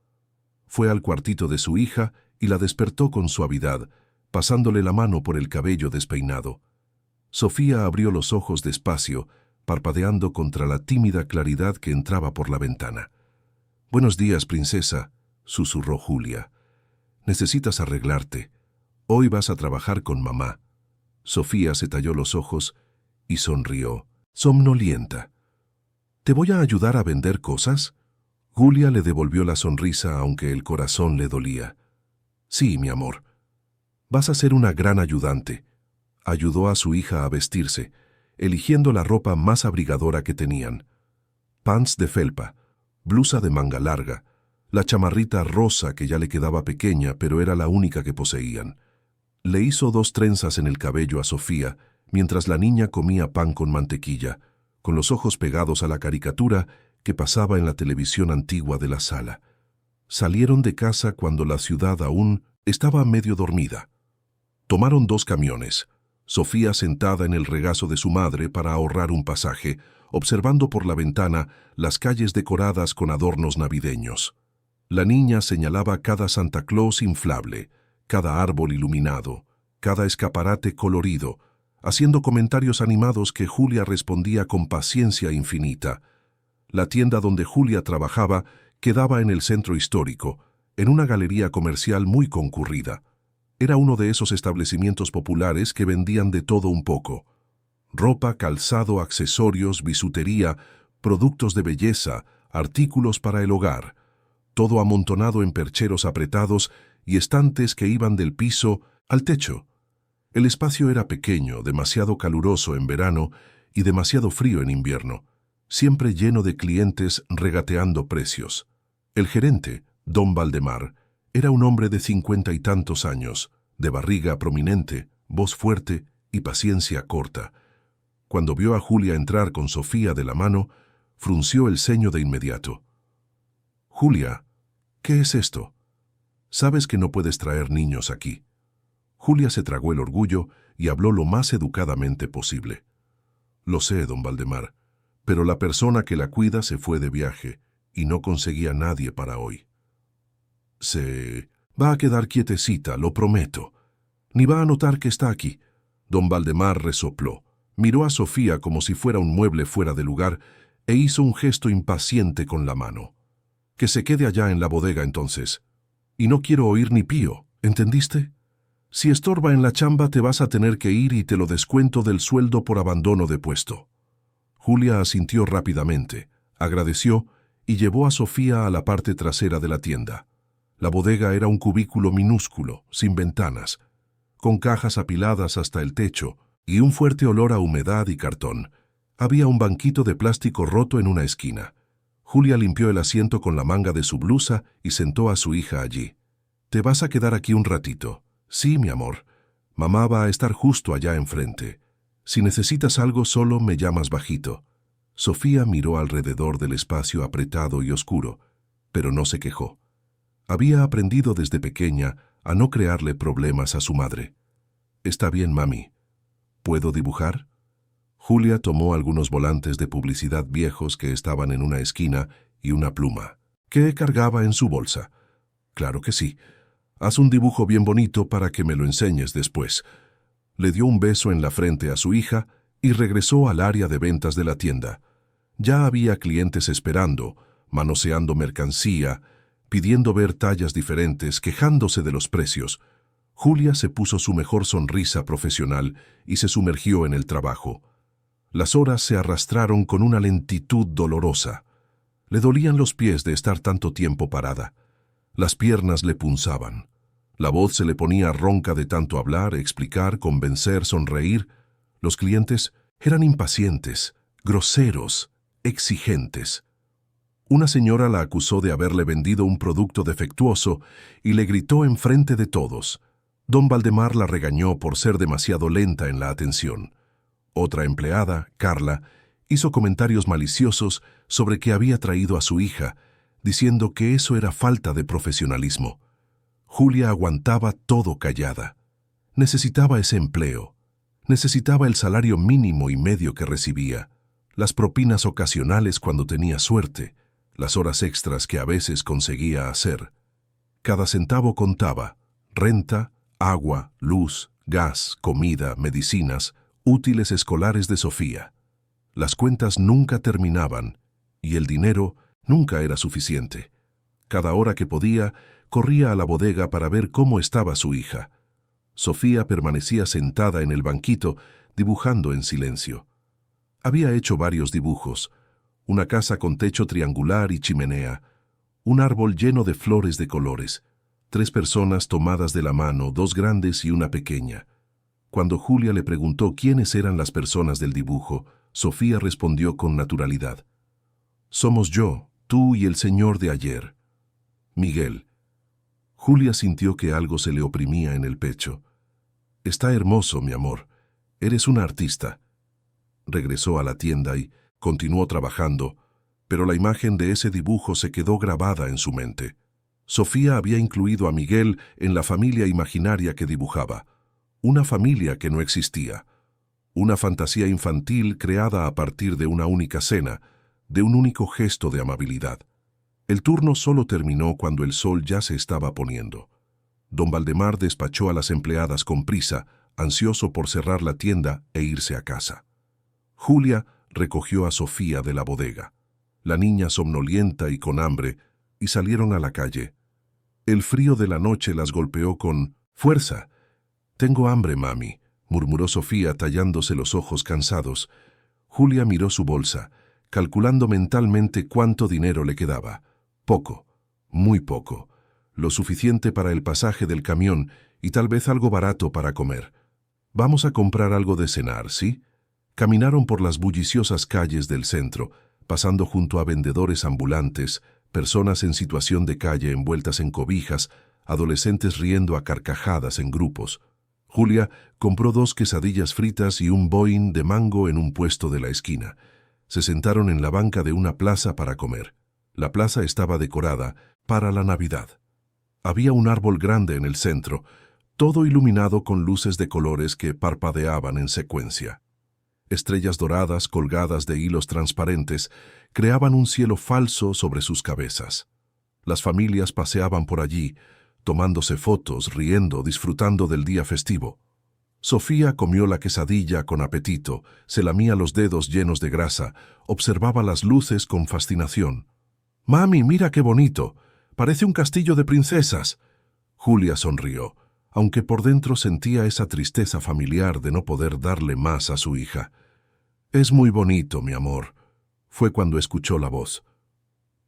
Fue al cuartito de su hija y la despertó con suavidad, pasándole la mano por el cabello despeinado. Sofía abrió los ojos despacio, parpadeando contra la tímida claridad que entraba por la ventana. «Buenos días, princesa», susurró Julia. «Necesitas arreglarte. Hoy vas a trabajar con mamá». Sofía se talló los ojos y sonrió, somnolienta. «¿Te voy a ayudar a vender cosas?» Julia le devolvió la sonrisa, aunque el corazón le dolía. «Sí, mi amor. Vas a ser una gran ayudante». Ayudó a su hija a vestirse, eligiendo la ropa más abrigadora que tenían. Pants de felpa, blusa de manga larga, la chamarrita rosa que ya le quedaba pequeña, pero era la única que poseían. Le hizo 2 trenzas en el cabello a Sofía, mientras la niña comía pan con mantequilla, con los ojos pegados a la caricatura que pasaba en la televisión antigua de la sala. Salieron de casa cuando la ciudad aún estaba medio dormida. Tomaron 2 camiones, Sofía sentada en el regazo de su madre para ahorrar un pasaje, observando por la ventana las calles decoradas con adornos navideños. La niña señalaba cada Santa Claus inflable, cada árbol iluminado, cada escaparate colorido, haciendo comentarios animados que Julia respondía con paciencia infinita. La tienda donde Julia trabajaba quedaba en el centro histórico, en una galería comercial muy concurrida. Era uno de esos establecimientos populares que vendían de todo un poco. Ropa, calzado, accesorios, bisutería, productos de belleza, artículos para el hogar, todo amontonado en percheros apretados y estantes que iban del piso al techo. El espacio era pequeño, demasiado caluroso en verano y demasiado frío en invierno, siempre lleno de clientes regateando precios. El gerente, don Valdemar, era un hombre de 50 y tantos años, de barriga prominente, voz fuerte y paciencia corta. Cuando vio a Julia entrar con Sofía de la mano, frunció el ceño de inmediato. «Julia, ¿qué es esto? Sabes que no puedes traer niños aquí». Julia se tragó el orgullo y habló lo más educadamente posible. «Lo sé, don Valdemar, pero la persona que la cuida se fue de viaje y no conseguía nadie para hoy. Se va a quedar quietecita, lo prometo. Ni va a notar que está aquí». Don Valdemar resopló, miró a Sofía como si fuera un mueble fuera de lugar e hizo un gesto impaciente con la mano. «Que se quede allá en la bodega entonces. Y no quiero oír ni pío, ¿entendiste? Si estorba en la chamba te vas a tener que ir y te lo descuento del sueldo por abandono de puesto». Julia asintió rápidamente, agradeció y llevó a Sofía a la parte trasera de la tienda. La bodega era un cubículo minúsculo, sin ventanas, con cajas apiladas hasta el techo y un fuerte olor a humedad y cartón. Había un banquito de plástico roto en una esquina. Julia limpió el asiento con la manga de su blusa y sentó a su hija allí. «¿Te vas a quedar aquí un ratito?» «Sí, mi amor. Mamá va a estar justo allá enfrente. Si necesitas algo solo me llamas bajito». Sofía miró alrededor del espacio apretado y oscuro, pero no se quejó. Había aprendido desde pequeña a no crearle problemas a su madre. «Está bien, mami. ¿Puedo dibujar?» Julia tomó algunos volantes de publicidad viejos que estaban en una esquina y una pluma, que cargaba en su bolsa. «Claro que sí. Haz un dibujo bien bonito para que me lo enseñes después». Le dio un beso en la frente a su hija y regresó al área de ventas de la tienda. Ya había clientes esperando, manoseando mercancía, pidiendo ver tallas diferentes, quejándose de los precios. Julia se puso su mejor sonrisa profesional y se sumergió en el trabajo. Las horas se arrastraron con una lentitud dolorosa. Le dolían los pies de estar tanto tiempo parada. Las piernas le punzaban. La voz se le ponía ronca de tanto hablar, explicar, convencer, sonreír. Los clientes eran impacientes, groseros, exigentes. Una señora la acusó de haberle vendido un producto defectuoso y le gritó enfrente de todos: Don Valdemar la regañó por ser demasiado lenta en la atención. Otra empleada, Carla, hizo comentarios maliciosos sobre que había traído a su hija, diciendo que eso era falta de profesionalismo. Julia aguantaba todo callada. Necesitaba ese empleo. Necesitaba el salario mínimo y medio que recibía, las propinas ocasionales cuando tenía suerte, las horas extras que a veces conseguía hacer. Cada centavo contaba: renta, agua, luz, gas, comida, medicinas, útiles escolares de Sofía. Las cuentas nunca terminaban y el dinero nunca era suficiente. Cada hora que podía, corría a la bodega para ver cómo estaba su hija. Sofía permanecía sentada en el banquito, dibujando en silencio. Había hecho varios dibujos: una casa con techo triangular y chimenea, un árbol lleno de flores de colores, 3 personas tomadas de la mano, 2 grandes y una pequeña. Cuando Julia le preguntó quiénes eran las personas del dibujo, Sofía respondió con naturalidad: «Somos yo, tú y el señor de ayer, Miguel». Julia sintió que algo se le oprimía en el pecho. «Está hermoso, mi amor. Eres una artista». Regresó a la tienda y continuó trabajando, pero la imagen de ese dibujo se quedó grabada en su mente. Sofía había incluido a Miguel en la familia imaginaria que dibujaba, una familia que no existía, una fantasía infantil creada a partir de una única cena, de un único gesto de amabilidad. El turno solo terminó cuando el sol ya se estaba poniendo. Don Valdemar despachó a las empleadas con prisa, ansioso por cerrar la tienda e irse a casa. Julia recogió a Sofía de la bodega, la niña somnolienta y con hambre, y salieron a la calle. El frío de la noche las golpeó con fuerza. «Tengo hambre, mami», murmuró Sofía tallándose los ojos cansados. Julia miró su bolsa, calculando mentalmente cuánto dinero le quedaba. Poco, muy poco, lo suficiente para el pasaje del camión y tal vez algo barato para comer. «Vamos a comprar algo de cenar, ¿sí?» Caminaron por las bulliciosas calles del centro, pasando junto a vendedores ambulantes, personas en situación de calle envueltas en cobijas, adolescentes riendo a carcajadas en grupos. Julia compró 2 quesadillas fritas y un boing de mango en un puesto de la esquina. Se sentaron en la banca de una plaza para comer. La plaza estaba decorada para la Navidad. Había un árbol grande en el centro, todo iluminado con luces de colores que parpadeaban en secuencia. Estrellas doradas colgadas de hilos transparentes creaban un cielo falso sobre sus cabezas. Las familias paseaban por allí, tomándose fotos, riendo, disfrutando del día festivo. Sofía comió la quesadilla con apetito, se lamía los dedos llenos de grasa, observaba las luces con fascinación. «Mami, mira qué bonito. Parece un castillo de princesas». Julia sonrió, aunque por dentro sentía esa tristeza familiar de no poder darle más a su hija. «Es muy bonito, mi amor», fue cuando escuchó la voz.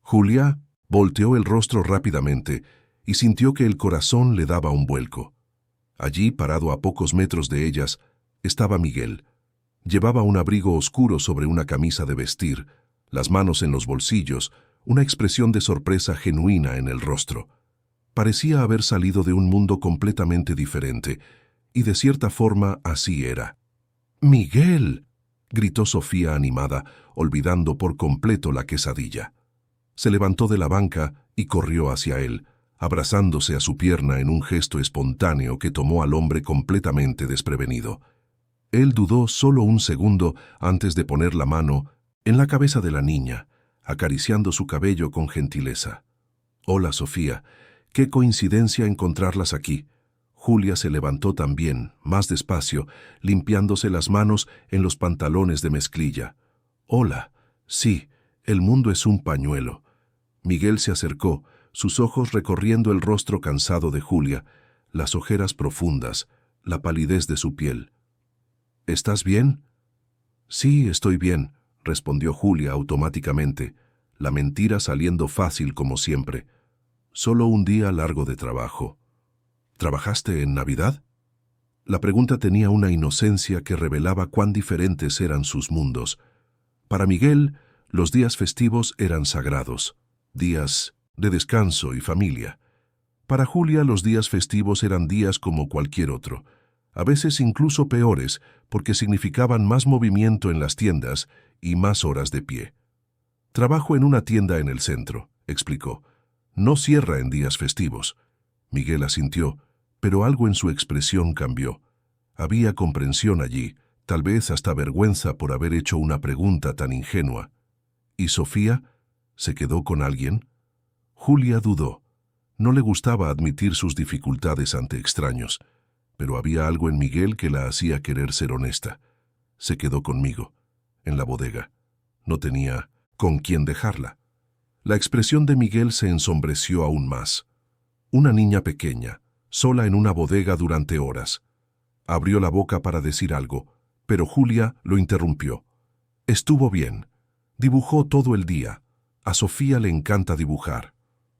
Julia volteó el rostro rápidamente y sintió que el corazón le daba un vuelco. Allí, parado a pocos metros de ellas, estaba Miguel. Llevaba un abrigo oscuro sobre una camisa de vestir, las manos en los bolsillos, una expresión de sorpresa genuina en el rostro. Parecía haber salido de un mundo completamente diferente, y de cierta forma así era. «¡Miguel!», gritó Sofía animada, olvidando por completo la quesadilla. Se levantó de la banca y corrió hacia él, abrazándose a su pierna en un gesto espontáneo que tomó al hombre completamente desprevenido. Él dudó solo un segundo antes de poner la mano en la cabeza de la niña, acariciando su cabello con gentileza. «Hola, Sofía. Qué coincidencia encontrarlas aquí». Julia se levantó también, más despacio, limpiándose las manos en los pantalones de mezclilla. «Hola. Sí, el mundo es un pañuelo». Miguel se acercó, sus ojos recorriendo el rostro cansado de Julia, las ojeras profundas, la palidez de su piel. «¿Estás bien?» «Sí, estoy bien», respondió Julia automáticamente, la mentira saliendo fácil como siempre. «Solo un día largo de trabajo». «¿Trabajaste en Navidad?». La pregunta tenía una inocencia que revelaba cuán diferentes eran sus mundos. Para Miguel, los días festivos eran sagrados, días de descanso y familia. Para Julia los días festivos eran días como cualquier otro, a veces incluso peores porque significaban más movimiento en las tiendas y más horas de pie. «Trabajo en una tienda en el centro», explicó. «No cierra en días festivos». Miguel asintió, pero algo en su expresión cambió. Había comprensión allí, tal vez hasta vergüenza por haber hecho una pregunta tan ingenua. ¿Y Sofía? ¿Se quedó con alguien? Julia dudó. No le gustaba admitir sus dificultades ante extraños, pero había algo en Miguel que la hacía querer ser honesta. Se quedó conmigo, en la bodega. No tenía con quién dejarla. La expresión de Miguel se ensombreció aún más. Una niña pequeña, sola en una bodega durante horas. Abrió la boca para decir algo, pero Julia lo interrumpió. Estuvo bien. Dibujó todo el día. A Sofía le encanta dibujar.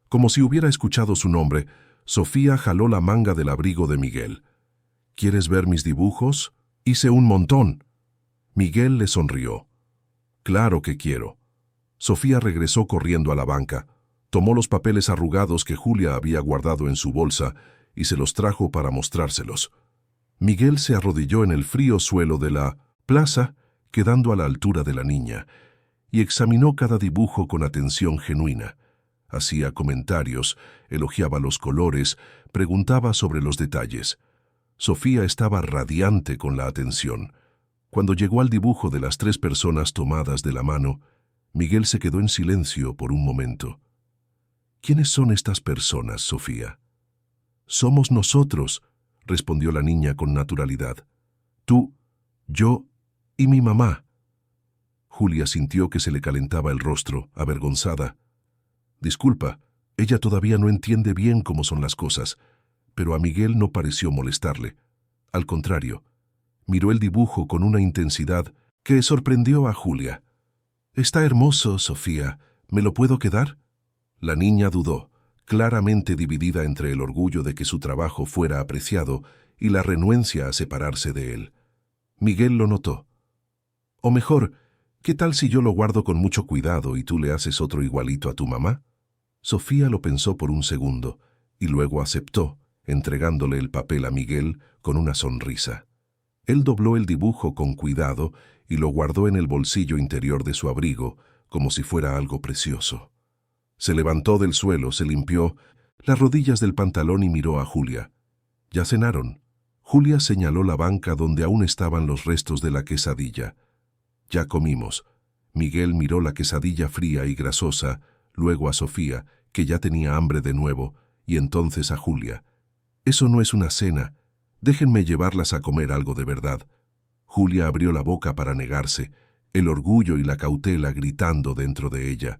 Como si hubiera escuchado su nombre, Sofía jaló la manga del abrigo de Miguel. ¿Quieres ver mis dibujos? Hice un montón. Miguel le sonrió. Claro que quiero. Sofía regresó corriendo a la banca, tomó los papeles arrugados que Julia había guardado en su bolsa y se los trajo para mostrárselos. Miguel se arrodilló en el frío suelo de la plaza, quedando a la altura de la niña, y examinó cada dibujo con atención genuina. Hacía comentarios, elogiaba los colores, preguntaba sobre los detalles. Sofía estaba radiante con la atención. Cuando llegó al dibujo de las 3 personas tomadas de la mano, Miguel se quedó en silencio por un momento. ¿Quiénes son estas personas, Sofía? Somos nosotros, respondió la niña con naturalidad. Tú, yo y mi mamá. Julia sintió que se le calentaba el rostro, avergonzada. Disculpa, ella todavía no entiende bien cómo son las cosas, pero a Miguel no pareció molestarle. Al contrario, miró el dibujo con una intensidad que sorprendió a Julia. «Está hermoso, Sofía. ¿Me lo puedo quedar?» La niña dudó, claramente dividida entre el orgullo de que su trabajo fuera apreciado y la renuencia a separarse de él. Miguel lo notó. «O mejor, ¿qué tal si yo lo guardo con mucho cuidado y tú le haces otro igualito a tu mamá?» Sofía lo pensó por un segundo y luego aceptó, entregándole el papel a Miguel con una sonrisa. Él dobló el dibujo con cuidado y lo guardó en el bolsillo interior de su abrigo, como si fuera algo precioso. Se levantó del suelo, se limpió las rodillas del pantalón y miró a Julia. «¿Ya cenaron?» Julia señaló la banca donde aún estaban los restos de la quesadilla. «Ya comimos». Miguel miró la quesadilla fría y grasosa, luego a Sofía, que ya tenía hambre de nuevo, y entonces a Julia. «Eso no es una cena. Déjenme llevarlas a comer algo de verdad». Julia abrió la boca para negarse, el orgullo y la cautela gritando dentro de ella.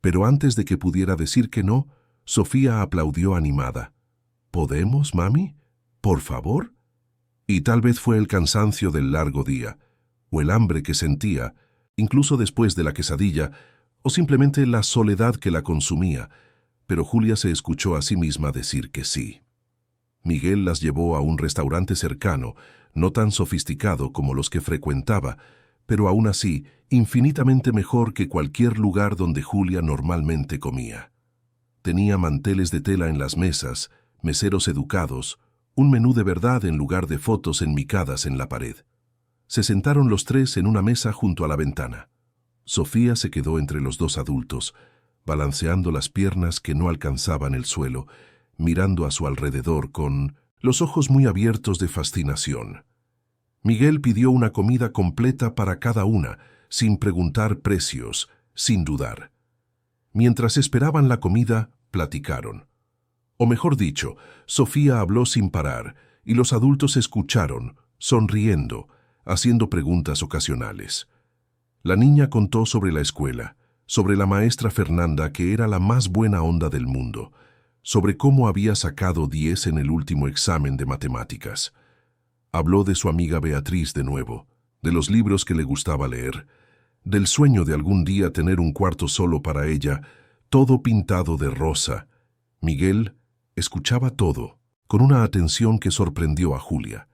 Pero antes de que pudiera decir que no, Sofía aplaudió animada. «¿Podemos, mami? ¿Por favor?» Y tal vez fue el cansancio del largo día, o el hambre que sentía, incluso después de la quesadilla, o simplemente la soledad que la consumía, pero Julia se escuchó a sí misma decir que sí. Miguel las llevó a un restaurante cercano, no tan sofisticado como los que frecuentaba, pero aún así infinitamente mejor que cualquier lugar donde Julia normalmente comía. Tenía manteles de tela en las mesas, meseros educados, un menú de verdad en lugar de fotos enmicadas en la pared. Se sentaron los 3 en una mesa junto a la ventana. Sofía se quedó entre los 2 adultos, balanceando las piernas que no alcanzaban el suelo, mirando a su alrededor con los ojos muy abiertos de fascinación. Miguel pidió una comida completa para cada una, sin preguntar precios, sin dudar. Mientras esperaban la comida, platicaron. O mejor dicho, Sofía habló sin parar, y los adultos escucharon, sonriendo, haciendo preguntas ocasionales. La niña contó sobre la escuela, sobre la maestra Fernanda, que era la más buena onda del mundo, sobre cómo había sacado 10 en el último examen de matemáticas. Habló de su amiga Beatriz de nuevo, de los libros que le gustaba leer, del sueño de algún día tener un cuarto solo para ella, todo pintado de rosa. Miguel escuchaba todo, con una atención que sorprendió a Julia.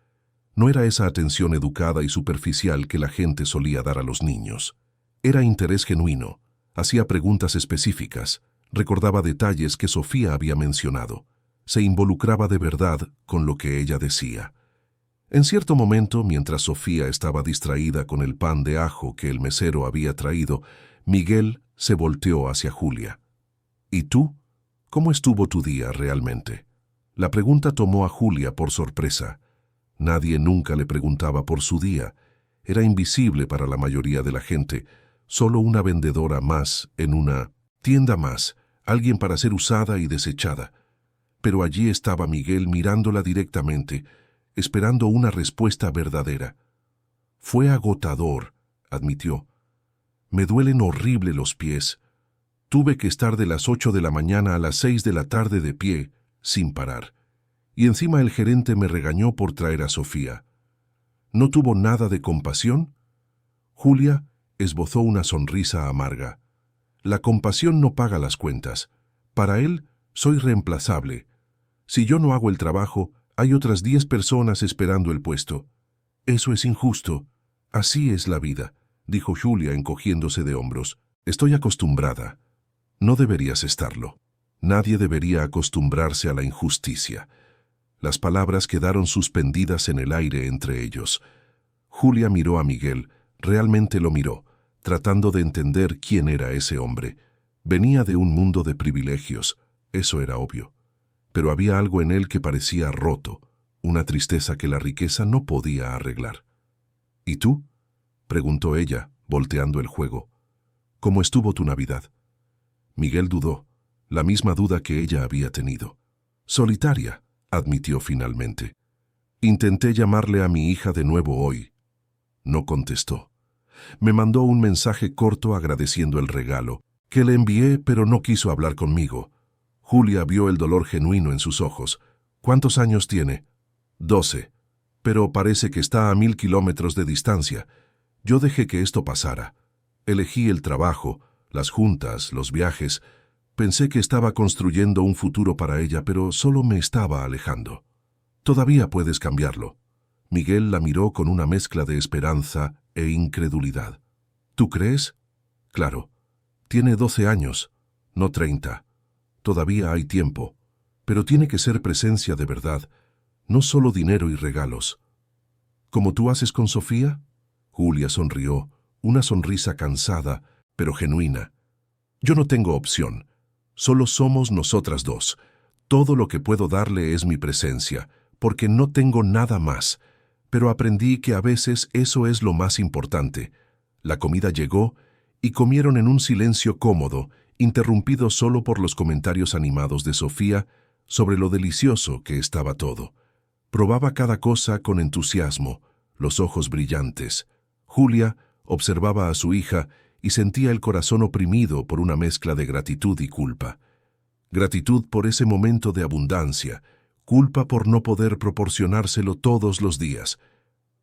No era esa atención educada y superficial que la gente solía dar a los niños. Era interés genuino, hacía preguntas específicas, recordaba detalles que Sofía había mencionado. se involucraba de verdad con lo que ella decía. En cierto momento, mientras Sofía estaba distraída con el pan de ajo que el mesero había traído, Miguel se volteó hacia Julia. ¿Y tú? ¿Cómo estuvo tu día realmente? La pregunta tomó a Julia por sorpresa. Nadie nunca le preguntaba por su día. Era invisible para la mayoría de la gente, solo una vendedora más en una tienda más, alguien para ser usada y desechada. Pero allí estaba Miguel mirándola directamente, esperando una respuesta verdadera. Fue agotador, admitió. Me duelen horrible los pies. Tuve que estar de las 8 de la mañana a las 6 de la tarde de pie, sin parar. Y encima el gerente me regañó por traer a Sofía. ¿No tuvo nada de compasión? Julia esbozó una sonrisa amarga. La compasión no paga las cuentas. Para él, soy reemplazable. Si yo no hago el trabajo, hay otras 10 personas esperando el puesto. Eso es injusto. Así es la vida, dijo Julia encogiéndose de hombros. Estoy acostumbrada. No deberías estarlo. Nadie debería acostumbrarse a la injusticia. Las palabras quedaron suspendidas en el aire entre ellos. Julia miró a Miguel, realmente lo miró, tratando de entender quién era ese hombre. Venía de un mundo de privilegios, eso era obvio. Pero había algo en él que parecía roto, una tristeza que la riqueza no podía arreglar. ¿Y tú? Preguntó ella, volteando el juego. ¿Cómo estuvo tu Navidad? Miguel dudó, la misma duda que ella había tenido. Solitaria, admitió finalmente. Intenté llamarle a mi hija de nuevo hoy. No contestó. Me mandó un mensaje corto agradeciendo el regalo, que le envié pero no quiso hablar conmigo. Julia vio el dolor genuino en sus ojos. ¿Cuántos años tiene? 12. Pero parece que está a 1000 kilómetros de distancia. Yo dejé que esto pasara. Elegí el trabajo, las juntas, los viajes. Pensé que estaba construyendo un futuro para ella, pero solo me estaba alejando. Todavía puedes cambiarlo. Miguel la miró con una mezcla de esperanza e incredulidad. ¿Tú crees? Claro. Tiene 12 años, no 30. Todavía hay tiempo, pero tiene que ser presencia de verdad, no solo dinero y regalos. ¿Como tú haces con Sofía? Julia sonrió, una sonrisa cansada, pero genuina. Yo no tengo opción. Solo somos nosotras dos. Todo lo que puedo darle es mi presencia, porque no tengo nada más. Pero aprendí que a veces eso es lo más importante. La comida llegó y comieron en un silencio cómodo, interrumpido solo por los comentarios animados de Sofía sobre lo delicioso que estaba todo. Probaba cada cosa con entusiasmo, los ojos brillantes. Julia observaba a su hija y sentía el corazón oprimido por una mezcla de gratitud y culpa. Gratitud por ese momento de abundancia, culpa por no poder proporcionárselo todos los días.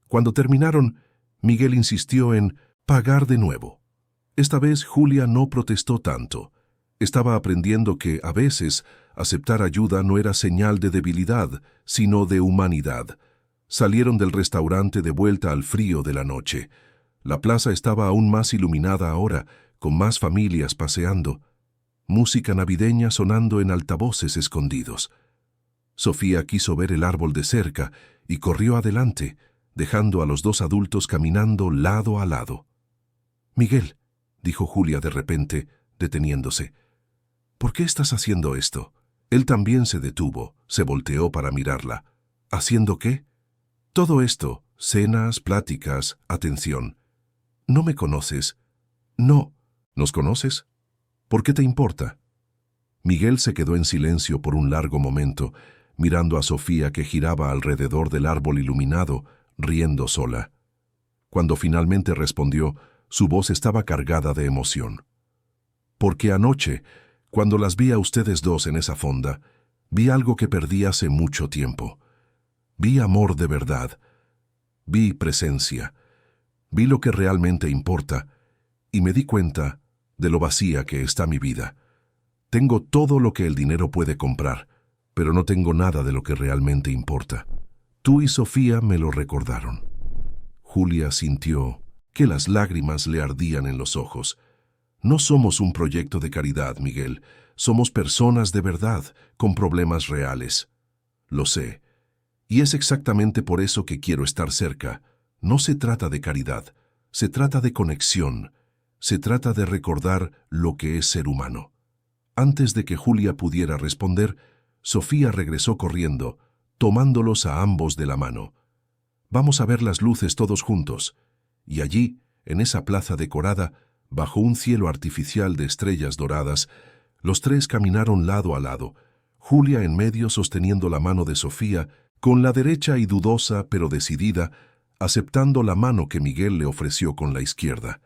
Cuando terminaron, Miguel insistió en pagar de nuevo. Esta vez Julia no protestó tanto. Estaba aprendiendo que, a veces, aceptar ayuda no era señal de debilidad, sino de humanidad. Salieron del restaurante de vuelta al frío de la noche. La plaza estaba aún más iluminada ahora, con más familias paseando. Música navideña sonando en altavoces escondidos. Sofía quiso ver el árbol de cerca y corrió adelante, dejando a los dos adultos caminando lado a lado. «Miguel», dijo Julia de repente, deteniéndose, «¿por qué estás haciendo esto?» Él también se detuvo, se volteó para mirarla. ¿Haciendo qué? Todo esto, cenas, pláticas, atención. ¿No me conoces? No. ¿Nos conoces? ¿Por qué te importa? Miguel se quedó en silencio por un largo momento, mirando a Sofía que giraba alrededor del árbol iluminado, riendo sola. Cuando finalmente respondió, su voz estaba cargada de emoción. Porque anoche, cuando las vi a ustedes dos en esa fonda, vi algo que perdí hace mucho tiempo. Vi amor de verdad. Vi presencia. Vi lo que realmente importa, y me di cuenta de lo vacía que está mi vida. Tengo todo lo que el dinero puede comprar, pero no tengo nada de lo que realmente importa. Tú y Sofía me lo recordaron. Julia sintió que las lágrimas le ardían en los ojos. No somos un proyecto de caridad, Miguel. Somos personas de verdad, con problemas reales. Lo sé. Y es exactamente por eso que quiero estar cerca. No se trata de caridad, se trata de conexión, se trata de recordar lo que es ser humano. Antes de que Julia pudiera responder, Sofía regresó corriendo, tomándolos a ambos de la mano. Vamos a ver las luces todos juntos. Y allí, en esa plaza decorada, bajo un cielo artificial de estrellas doradas, los tres caminaron lado a lado, Julia en medio sosteniendo la mano de Sofía, con la derecha y dudosa pero decidida, aceptando la mano que Miguel le ofreció con la izquierda.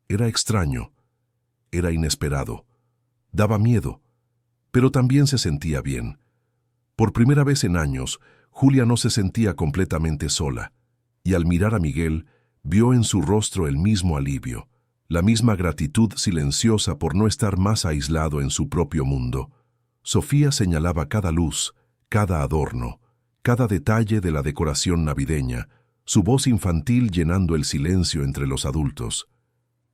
Era extraño, era inesperado, daba miedo, pero también se sentía bien. Por primera vez en años, Julia no se sentía completamente sola, y al mirar a Miguel, vio en su rostro el mismo alivio, la misma gratitud silenciosa por no estar más aislado en su propio mundo. Sofía señalaba cada luz, cada adorno, cada detalle de la decoración navideña, su voz infantil llenando el silencio entre los adultos.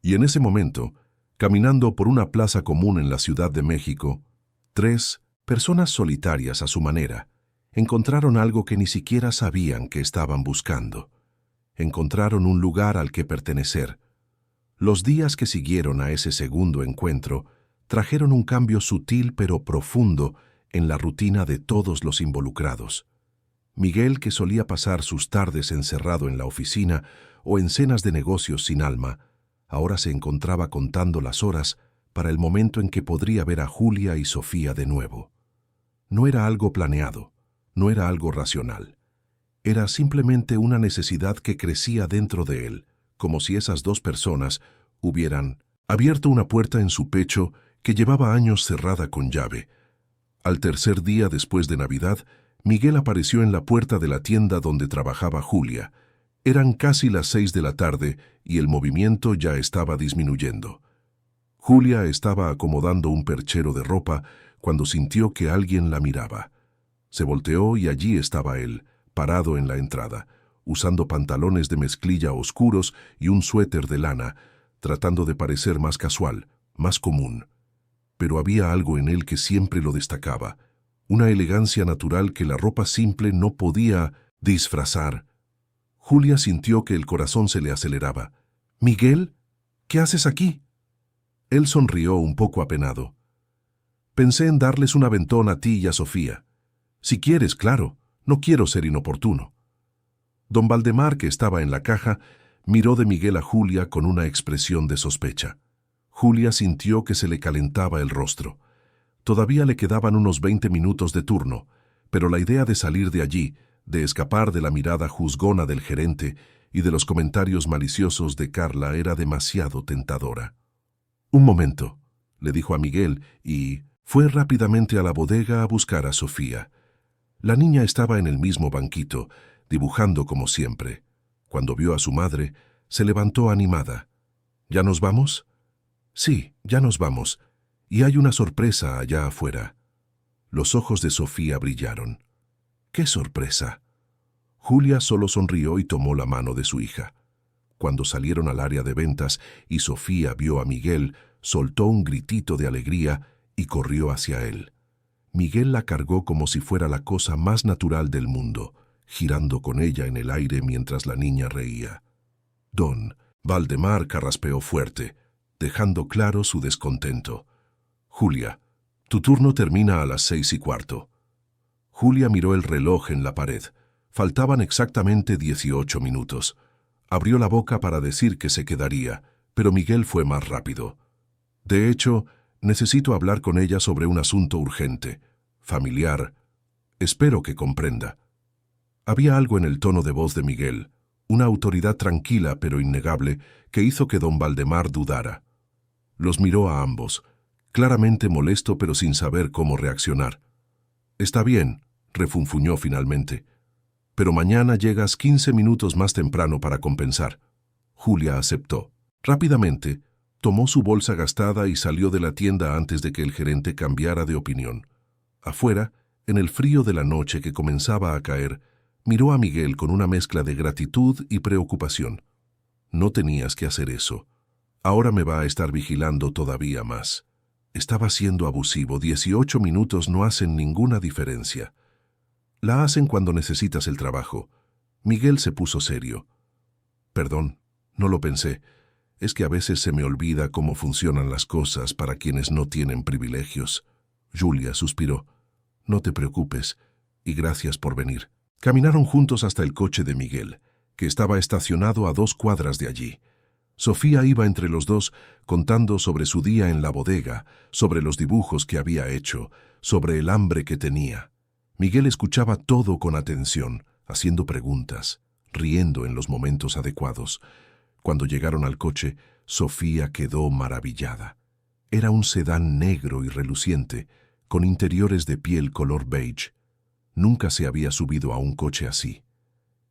Y en ese momento, caminando por una plaza común en la Ciudad de México, tres personas solitarias a su manera encontraron algo que ni siquiera sabían que estaban buscando. Encontraron un lugar al que pertenecer. Los días que siguieron a ese segundo encuentro trajeron un cambio sutil pero profundo en la rutina de todos los involucrados. Miguel, que solía pasar sus tardes encerrado en la oficina o en cenas de negocios sin alma, ahora se encontraba contando las horas para el momento en que podría ver a Julia y Sofía de nuevo. No era algo planeado, no era algo racional. Era simplemente una necesidad que crecía dentro de él, como si esas dos personas hubieran abierto una puerta en su pecho que llevaba años cerrada con llave. Al tercer día después de Navidad, Miguel apareció en la puerta de la tienda donde trabajaba Julia. Eran casi las 6 de la tarde y el movimiento ya estaba disminuyendo. Julia estaba acomodando un perchero de ropa cuando sintió que alguien la miraba. Se volteó y allí estaba él, parado en la entrada, usando pantalones de mezclilla oscuros y un suéter de lana, tratando de parecer más casual, más común. Pero había algo en él que siempre lo destacaba, una elegancia natural que la ropa simple no podía disfrazar. Julia sintió que el corazón se le aceleraba. «¿Miguel? ¿Qué haces aquí?» Él sonrió un poco apenado. «Pensé en darles un aventón a ti y a Sofía. Si quieres, claro, no quiero ser inoportuno». Don Valdemar, que estaba en la caja, miró de Miguel a Julia con una expresión de sospecha. Julia sintió que se le calentaba el rostro. Todavía le quedaban unos 20 minutos de turno, pero la idea de salir de allí, de escapar de la mirada juzgona del gerente y de los comentarios maliciosos de Carla era demasiado tentadora. «Un momento», le dijo a Miguel y fue rápidamente a la bodega a buscar a Sofía. La niña estaba en el mismo banquito, dibujando como siempre. Cuando vio a su madre, se levantó animada. «¿Ya nos vamos?» «Sí, ya nos vamos. Y hay una sorpresa allá afuera». Los ojos de Sofía brillaron. «¿Qué sorpresa?» Julia solo sonrió y tomó la mano de su hija. Cuando salieron al área de ventas y Sofía vio a Miguel, soltó un gritito de alegría y corrió hacia él. Miguel la cargó como si fuera la cosa más natural del mundo, girando con ella en el aire mientras la niña reía. Don Valdemar carraspeó fuerte, dejando claro su descontento. «Julia, tu turno termina a las 6:15». Julia miró el reloj en la pared. Faltaban exactamente 18 minutos. Abrió la boca para decir que se quedaría, pero Miguel fue más rápido. «De hecho, necesito hablar con ella sobre un asunto urgente, familiar. Espero que comprenda». Había algo en el tono de voz de Miguel, una autoridad tranquila pero innegable que hizo que don Valdemar dudara. Los miró a ambos, claramente molesto pero sin saber cómo reaccionar. «Está bien», refunfuñó finalmente. «Pero mañana llegas 15 minutos más temprano para compensar». Julia aceptó. Rápidamente, tomó su bolsa gastada y salió de la tienda antes de que el gerente cambiara de opinión. Afuera, en el frío de la noche que comenzaba a caer, miró a Miguel con una mezcla de gratitud y preocupación. «No tenías que hacer eso. Ahora me va a estar vigilando todavía más». Estaba siendo abusivo. 18 minutos no hacen ninguna diferencia. La hacen cuando necesitas el trabajo. Miguel se puso serio. Perdón, no lo pensé. Es que a veces se me olvida cómo funcionan las cosas para quienes no tienen privilegios. Julia suspiró. No te preocupes, y gracias por venir. Caminaron juntos hasta el coche de Miguel, que estaba estacionado a 2 cuadras de allí. Sofía iba entre los dos, contando sobre su día en la bodega, sobre los dibujos que había hecho, sobre el hambre que tenía. Miguel escuchaba todo con atención, haciendo preguntas, riendo en los momentos adecuados. Cuando llegaron al coche, Sofía quedó maravillada. Era un sedán negro y reluciente, con interiores de piel color beige. Nunca se había subido a un coche así.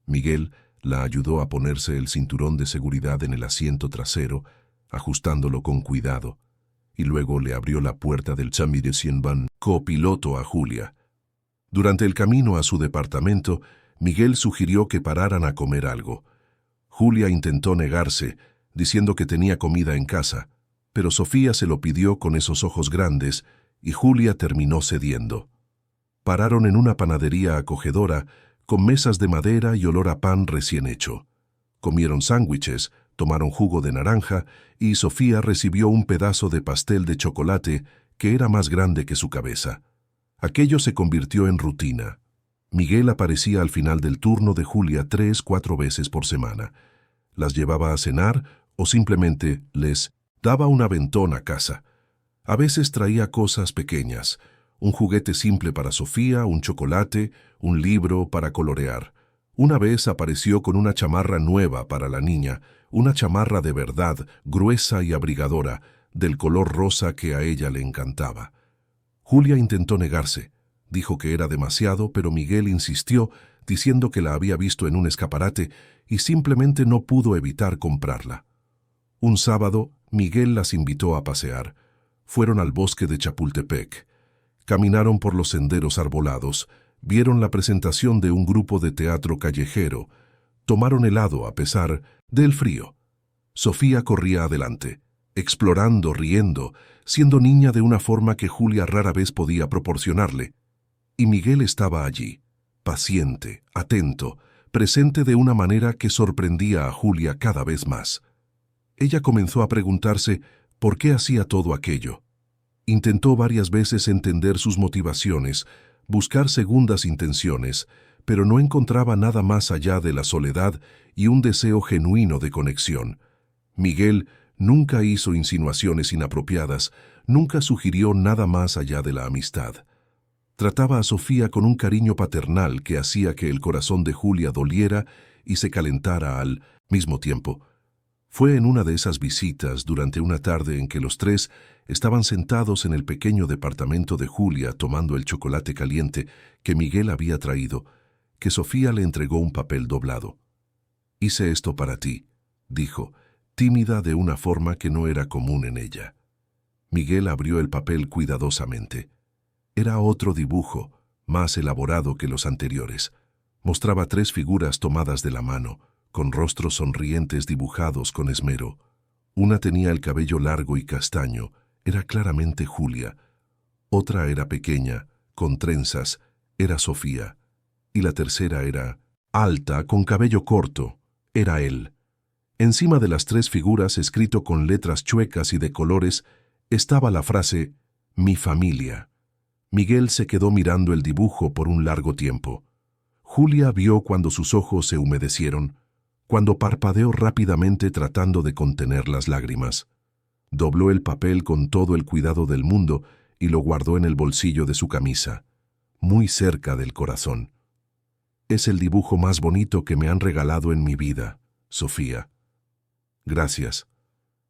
Miguel la ayudó a ponerse el cinturón de seguridad en el asiento trasero, ajustándolo con cuidado, y luego le abrió la puerta del Van copiloto a Julia. Durante el camino a su departamento, Miguel sugirió que pararan a comer algo. Julia intentó negarse, diciendo que tenía comida en casa, pero Sofía se lo pidió con esos ojos grandes y Julia terminó cediendo. Pararon en una panadería acogedora, con mesas de madera y olor a pan recién hecho. Comieron sándwiches, tomaron jugo de naranja y Sofía recibió un pedazo de pastel de chocolate que era más grande que su cabeza. Aquello se convirtió en rutina. Miguel aparecía al final del turno de Julia 3-4 veces por semana. Las llevaba a cenar o simplemente les daba un aventón a casa. A veces traía cosas pequeñas, un juguete simple para Sofía, un chocolate, un libro para colorear. Una vez apareció con una chamarra nueva para la niña, una chamarra de verdad, gruesa y abrigadora, del color rosa que a ella le encantaba. Julia intentó negarse. Dijo que era demasiado, pero Miguel insistió, diciendo que la había visto en un escaparate y simplemente no pudo evitar comprarla. Un sábado, Miguel las invitó a pasear. Fueron al bosque de Chapultepec. Caminaron por los senderos arbolados, vieron la presentación de un grupo de teatro callejero, tomaron helado a pesar del frío. Sofía corría adelante, explorando, riendo, siendo niña de una forma que Julia rara vez podía proporcionarle. Y Miguel estaba allí, paciente, atento, presente de una manera que sorprendía a Julia cada vez más. Ella comenzó a preguntarse por qué hacía todo aquello. Intentó varias veces entender sus motivaciones, buscar segundas intenciones, pero no encontraba nada más allá de la soledad y un deseo genuino de conexión. Miguel nunca hizo insinuaciones inapropiadas, nunca sugirió nada más allá de la amistad. Trataba a Sofía con un cariño paternal que hacía que el corazón de Julia doliera y se calentara al mismo tiempo. Fue en una de esas visitas, durante una tarde en que los tres estaban sentados en el pequeño departamento de Julia tomando el chocolate caliente que Miguel había traído, que Sofía le entregó un papel doblado. «Hice esto para ti», dijo, tímida de una forma que no era común en ella. Miguel abrió el papel cuidadosamente. Era otro dibujo, más elaborado que los anteriores. Mostraba 3 figuras tomadas de la mano, con rostros sonrientes dibujados con esmero. Una tenía el cabello largo y castaño, era claramente Julia. Otra era pequeña, con trenzas, era Sofía. Y la tercera era alta, con cabello corto, era él. Encima de las 3 figuras, escrito con letras chuecas y de colores, estaba la frase «Mi familia». Miguel se quedó mirando el dibujo por un largo tiempo. Julia vio cuando sus ojos se humedecieron, cuando parpadeó rápidamente tratando de contener las lágrimas. Dobló el papel con todo el cuidado del mundo y lo guardó en el bolsillo de su camisa, muy cerca del corazón. «Es el dibujo más bonito que me han regalado en mi vida, Sofía». «Gracias».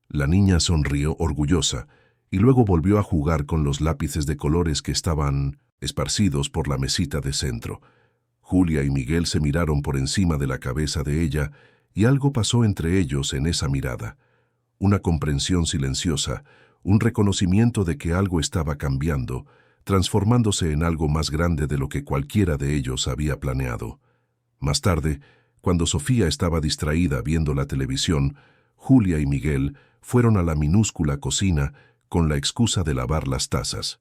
La niña sonrió orgullosa y luego volvió a jugar con los lápices de colores que estaban esparcidos por la mesita de centro. Julia y Miguel se miraron por encima de la cabeza de ella y algo pasó entre ellos en esa mirada. Una comprensión silenciosa, un reconocimiento de que algo estaba cambiando, transformándose en algo más grande de lo que cualquiera de ellos había planeado. Más tarde, cuando Sofía estaba distraída viendo la televisión, Julia y Miguel fueron a la minúscula cocina, con la excusa de lavar las tazas.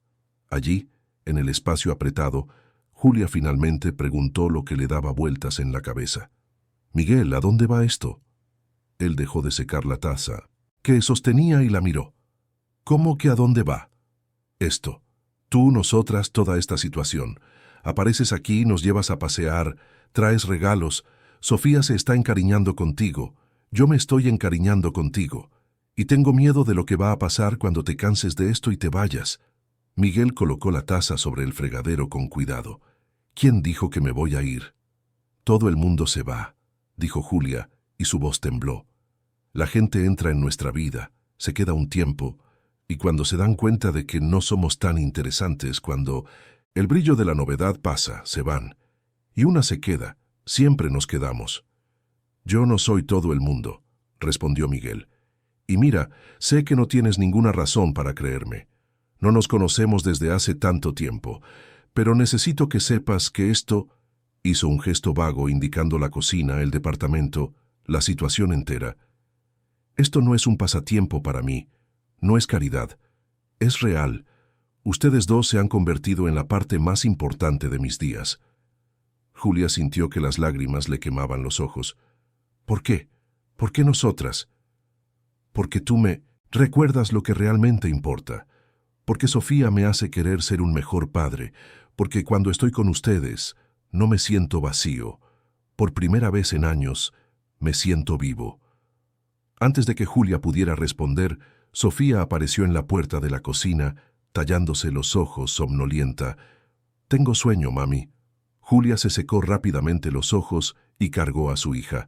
Allí, en el espacio apretado, Julia finalmente preguntó lo que le daba vueltas en la cabeza. «Miguel, ¿a dónde va esto?» Él dejó de secar la taza, que sostenía, y la miró. «¿Cómo que a dónde va?» «Esto. Tú, nosotras, toda esta situación. Apareces aquí, nos llevas a pasear, traes regalos. Sofía se está encariñando contigo. Yo me estoy encariñando contigo. Y tengo miedo de lo que va a pasar cuando te canses de esto y te vayas». Miguel colocó la taza sobre el fregadero con cuidado. «¿Quién dijo que me voy a ir?» «Todo el mundo se va», dijo Julia, y su voz tembló. «La gente entra en nuestra vida, se queda un tiempo, y cuando se dan cuenta de que no somos tan interesantes, cuando el brillo de la novedad pasa, se van. Y una se queda, siempre nos quedamos». «Yo no soy todo el mundo», respondió Miguel. «Y mira, sé que no tienes ninguna razón para creerme. No nos conocemos desde hace tanto tiempo, pero necesito que sepas que esto…» Hizo un gesto vago indicando la cocina, el departamento, la situación entera. «Esto no es un pasatiempo para mí, no es caridad, es real. Ustedes dos se han convertido en la parte más importante de mis días». Julia sintió que las lágrimas le quemaban los ojos. «¿Por qué? ¿Por qué nosotras?» «Porque tú me recuerdas lo que realmente importa. Porque Sofía me hace querer ser un mejor padre. Porque cuando estoy con ustedes, no me siento vacío. Por primera vez en años, me siento vivo». Antes de que Julia pudiera responder, Sofía apareció en la puerta de la cocina, tallándose los ojos, somnolienta. «Tengo sueño, mami». Julia se secó rápidamente los ojos y cargó a su hija.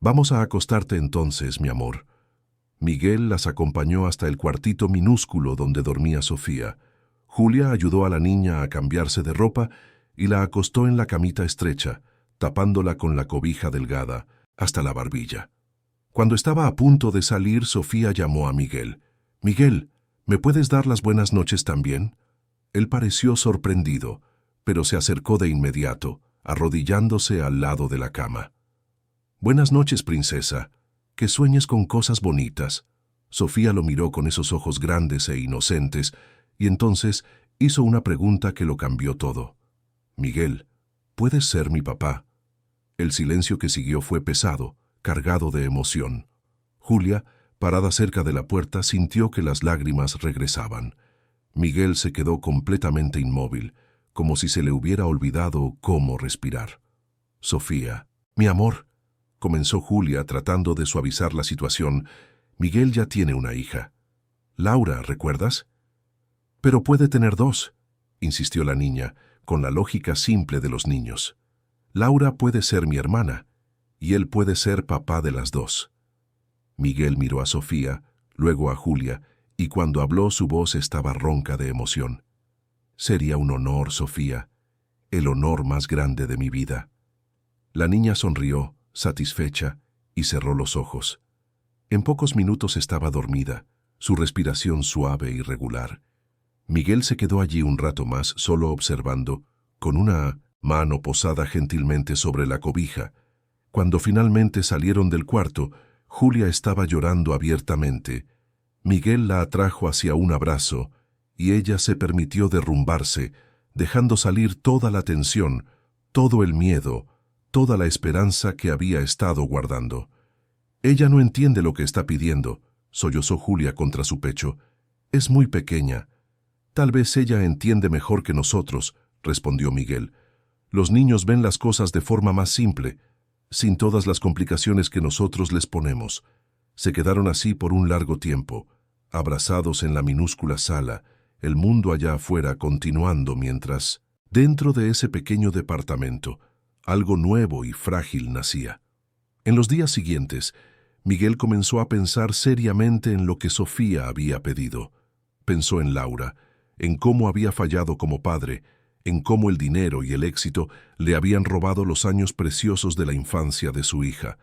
«Vamos a acostarte entonces, mi amor». Miguel las acompañó hasta el cuartito minúsculo donde dormía Sofía. Julia ayudó a la niña a cambiarse de ropa y la acostó en la camita estrecha, tapándola con la cobija delgada, hasta la barbilla. Cuando estaba a punto de salir, Sofía llamó a Miguel. «Miguel, ¿me puedes dar las buenas noches también?» Él pareció sorprendido, pero se acercó de inmediato, arrodillándose al lado de la cama. «Buenas noches, princesa. Que sueñes con cosas bonitas». Sofía lo miró con esos ojos grandes e inocentes, y entonces hizo una pregunta que lo cambió todo. «Miguel, ¿puedes ser mi papá?» El silencio que siguió fue pesado, cargado de emoción. Julia, parada cerca de la puerta, sintió que las lágrimas regresaban. Miguel se quedó completamente inmóvil, como si se le hubiera olvidado cómo respirar. «Sofía, mi amor», comenzó Julia tratando de suavizar la situación. «Miguel ya tiene una hija. Laura, ¿recuerdas?» «Pero puede tener dos», insistió la niña, con la lógica simple de los niños. «Laura puede ser mi hermana, y él puede ser papá de las dos». Miguel miró a Sofía, luego a Julia, y cuando habló su voz estaba ronca de emoción. «Sería un honor, Sofía, el honor más grande de mi vida». La niña sonrió, satisfecha, y cerró los ojos. En pocos minutos estaba dormida, su respiración suave y regular. Miguel se quedó allí un rato más, solo observando, con una mano posada gentilmente sobre la cobija. Cuando finalmente salieron del cuarto, Julia estaba llorando abiertamente. Miguel la atrajo hacia un abrazo, y ella se permitió derrumbarse, dejando salir toda la tensión, todo el miedo, toda la esperanza que había estado guardando. «Ella no entiende lo que está pidiendo», sollozó Julia contra su pecho. «Es muy pequeña». «Tal vez ella entiende mejor que nosotros», respondió Miguel. «Los niños ven las cosas de forma más simple, sin todas las complicaciones que nosotros les ponemos». Se quedaron así por un largo tiempo, abrazados en la minúscula sala, el mundo allá afuera continuando mientras, dentro de ese pequeño departamento, algo nuevo y frágil nacía. En los días siguientes, Miguel comenzó a pensar seriamente en lo que Sofía había pedido. Pensó en Laura, en cómo había fallado como padre, en cómo el dinero y el éxito le habían robado los años preciosos de la infancia de su hija.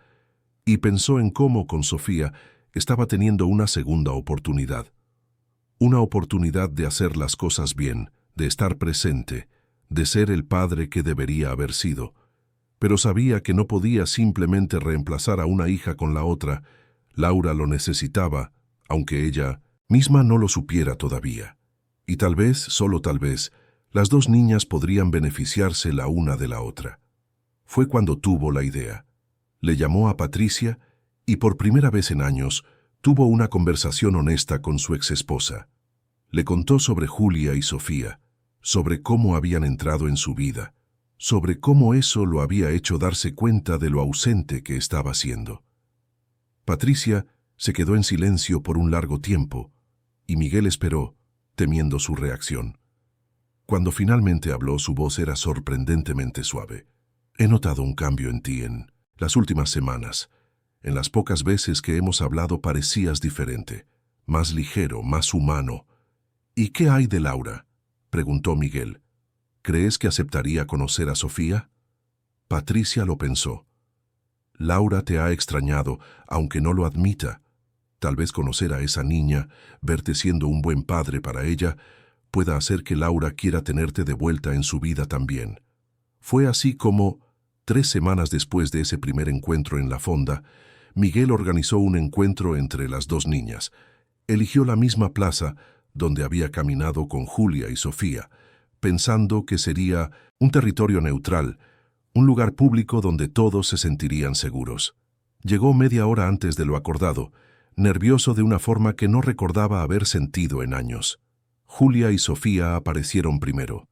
Y pensó en cómo con Sofía estaba teniendo una segunda oportunidad. Una oportunidad de hacer las cosas bien, de estar presente, de ser el padre que debería haber sido. Pero sabía que no podía simplemente reemplazar a una hija con la otra. Laura lo necesitaba, aunque ella Misma no lo supiera todavía. Y tal vez, solo tal vez, las dos niñas podrían beneficiarse la una de la otra. Fue cuando tuvo la idea. Le llamó a Patricia y por primera vez en años tuvo una conversación honesta con su exesposa. Le contó sobre Julia y Sofía, sobre cómo habían entrado en su vida, sobre cómo eso lo había hecho darse cuenta de lo ausente que estaba siendo. Patricia se quedó en silencio por un largo tiempo y Miguel esperó, temiendo su reacción. Cuando finalmente habló, su voz era sorprendentemente suave. He notado un cambio en ti en las últimas semanas. En las pocas veces que hemos hablado parecías diferente, más ligero, más humano. ¿Y qué hay de Laura?, preguntó Miguel. ¿Crees que aceptaría conocer a Sofía? Patricia lo pensó. Laura te ha extrañado, aunque no lo admita. Tal vez conocer a esa niña, verte siendo un buen padre para ella, pueda hacer que Laura quiera tenerte de vuelta en su vida también. Fue así como, 3 semanas después de ese primer encuentro en la fonda, Miguel organizó un encuentro entre las dos niñas. Eligió la misma plaza donde había caminado con Julia y Sofía, pensando que sería un territorio neutral, un lugar público donde todos se sentirían seguros. Llegó media hora antes de lo acordado, nervioso de una forma que no recordaba haber sentido en años. Julia y Sofía aparecieron primero.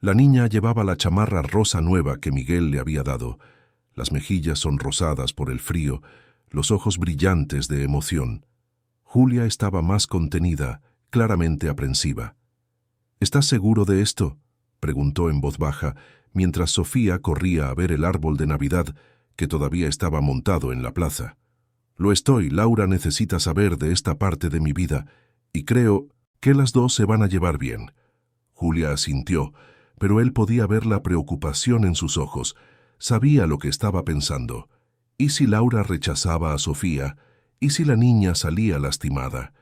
La niña llevaba la chamarra rosa nueva que Miguel le había dado, las mejillas sonrosadas por el frío, los ojos brillantes de emoción. Julia estaba más contenida, claramente aprensiva. ¿Estás seguro de esto?, preguntó en voz baja, mientras Sofía corría a ver el árbol de Navidad que todavía estaba montado en la plaza. Lo estoy, Laura necesita saber de esta parte de mi vida, y creo que las dos se van a llevar bien. Julia asintió, pero él podía ver la preocupación en sus ojos. Sabía lo que estaba pensando. ¿Y si Laura rechazaba a Sofía? ¿Y si la niña salía lastimada?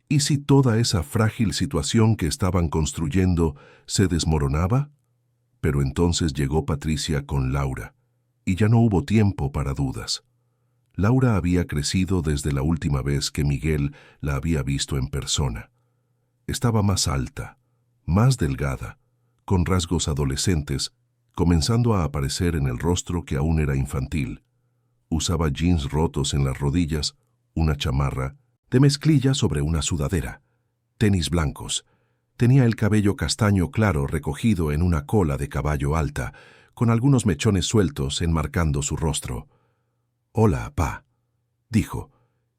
¿Y si toda esa frágil situación que estaban construyendo se desmoronaba? Pero entonces llegó Patricia con Laura, y ya no hubo tiempo para dudas. Laura había crecido desde la última vez que Miguel la había visto en persona. Estaba más alta, más delgada, con rasgos adolescentes, comenzando a aparecer en el rostro que aún era infantil. Usaba jeans rotos en las rodillas, una chamarra de mezclilla sobre una sudadera, tenis blancos. Tenía el cabello castaño claro recogido en una cola de caballo alta, con algunos mechones sueltos enmarcando su rostro. «Hola, pa», dijo,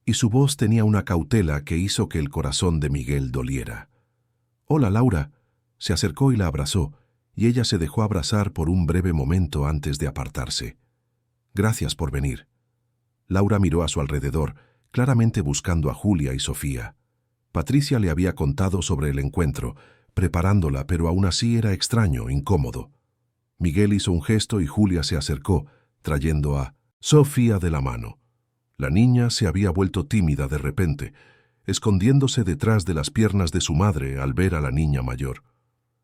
y su voz tenía una cautela que hizo que el corazón de Miguel doliera. «Hola, Laura», se acercó y la abrazó, y ella se dejó abrazar por un breve momento antes de apartarse. «Gracias por venir». Laura miró a su alrededor, claramente buscando a Julia y Sofía. Patricia le había contado sobre el encuentro, preparándola, pero aún así era extraño, incómodo. Miguel hizo un gesto y Julia se acercó, trayendo a Sofía de la mano. La niña se había vuelto tímida de repente, escondiéndose detrás de las piernas de su madre al ver a la niña mayor.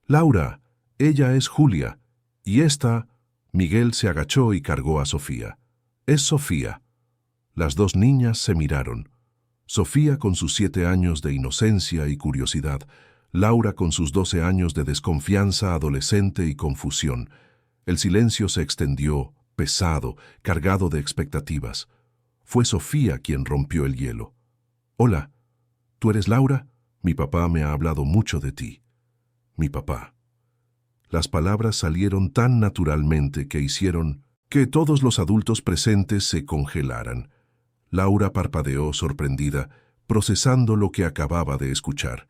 «Laura, ella es Julia, y esta...» Miguel se agachó y cargó a Sofía. «Es Sofía». Las dos niñas se miraron. Sofía con sus 7 años de inocencia y curiosidad, Laura con sus 12 años de desconfianza adolescente y confusión. El silencio se extendió, pesado, cargado de expectativas. Fue Sofía quien rompió el hielo. «Hola, ¿tú eres Laura? Mi papá me ha hablado mucho de ti». «Mi papá». Las palabras salieron tan naturalmente que hicieron que todos los adultos presentes se congelaran. Laura parpadeó sorprendida, procesando lo que acababa de escuchar.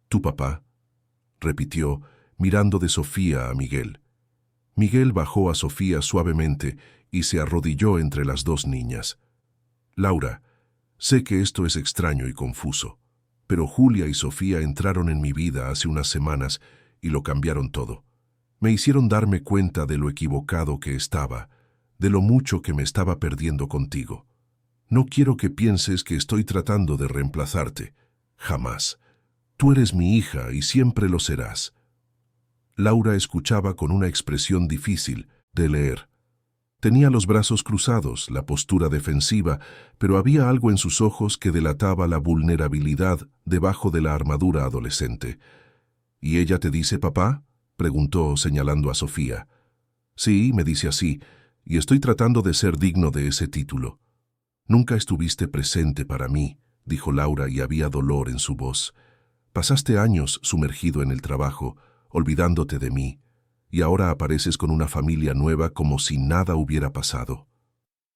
«¿Tu papá?», repitió, mirando de Sofía a Miguel. Miguel bajó a Sofía suavemente y se arrodilló entre las dos niñas. «Laura, sé que esto es extraño y confuso, pero Julia y Sofía entraron en mi vida hace unas semanas y lo cambiaron todo. Me hicieron darme cuenta de lo equivocado que estaba, de lo mucho que me estaba perdiendo contigo. No quiero que pienses que estoy tratando de reemplazarte. Jamás. Tú eres mi hija y siempre lo serás». Laura escuchaba con una expresión difícil de leer. Tenía los brazos cruzados, la postura defensiva, pero había algo en sus ojos que delataba la vulnerabilidad debajo de la armadura adolescente. ¿Y ella te dice papá?, preguntó señalando a Sofía. Sí, me dice así, y estoy tratando de ser digno de ese título. Nunca estuviste presente para mí, dijo Laura, y había dolor en su voz. Pasaste años sumergido en el trabajo, olvidándote de mí, y ahora apareces con una familia nueva como si nada hubiera pasado.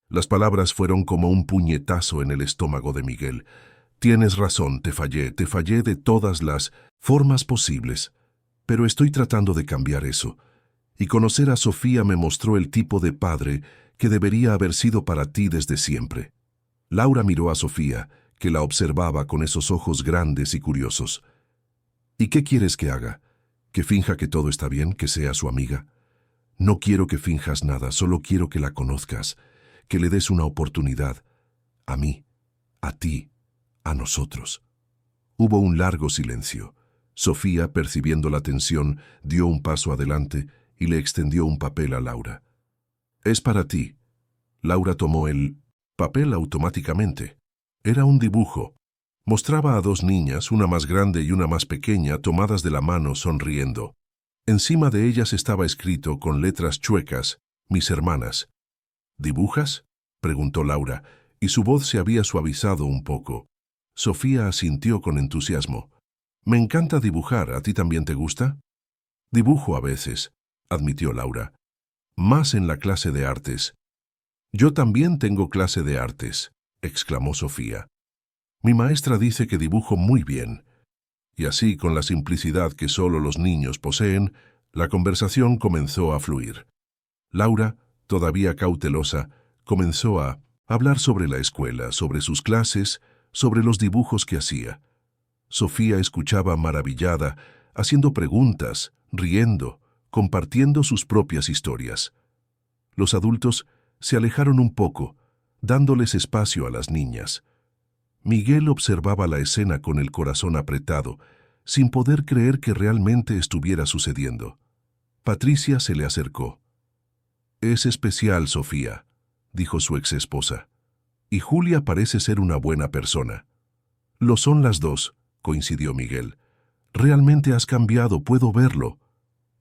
Las palabras fueron como un puñetazo en el estómago de Miguel. Tienes razón, te fallé de todas las formas posibles, pero estoy tratando de cambiar eso. Y conocer a Sofía me mostró el tipo de padre que debería haber sido para ti desde siempre. Laura miró a Sofía, que la observaba con esos ojos grandes y curiosos. ¿Y qué quieres que haga? ¿Que finja que todo está bien, que sea su amiga? No quiero que finjas nada, solo quiero que la conozcas, que le des una oportunidad. A mí, a ti, a nosotros. Hubo un largo silencio. Sofía, percibiendo la tensión, dio un paso adelante y le extendió un papel a Laura. «Es para ti». Laura tomó el papel automáticamente. Era un dibujo. Mostraba a dos niñas, una más grande y una más pequeña, tomadas de la mano, sonriendo. Encima de ellas estaba escrito con letras chuecas: «Mis hermanas». «¿Dibujas?», preguntó Laura, y su voz se había suavizado un poco. Sofía asintió con entusiasmo. «Me encanta dibujar, ¿a ti también te gusta?». «Dibujo a veces», admitió Laura. «Más en la clase de artes». «Yo también tengo clase de artes», exclamó Sofía. «Mi maestra dice que dibujo muy bien». Y así, con la simplicidad que solo los niños poseen, la conversación comenzó a fluir. Laura, todavía cautelosa, comenzó a hablar sobre la escuela, sobre sus clases, sobre los dibujos que hacía. Sofía escuchaba maravillada, haciendo preguntas, riendo, compartiendo sus propias historias. Los adultos se alejaron un poco, dándoles espacio a las niñas. Miguel observaba la escena con el corazón apretado, sin poder creer que realmente estuviera sucediendo. Patricia se le acercó. «Es especial, Sofía», dijo su exesposa. «Y Julia parece ser una buena persona». «Lo son las dos», coincidió Miguel. «Realmente has cambiado, puedo verlo».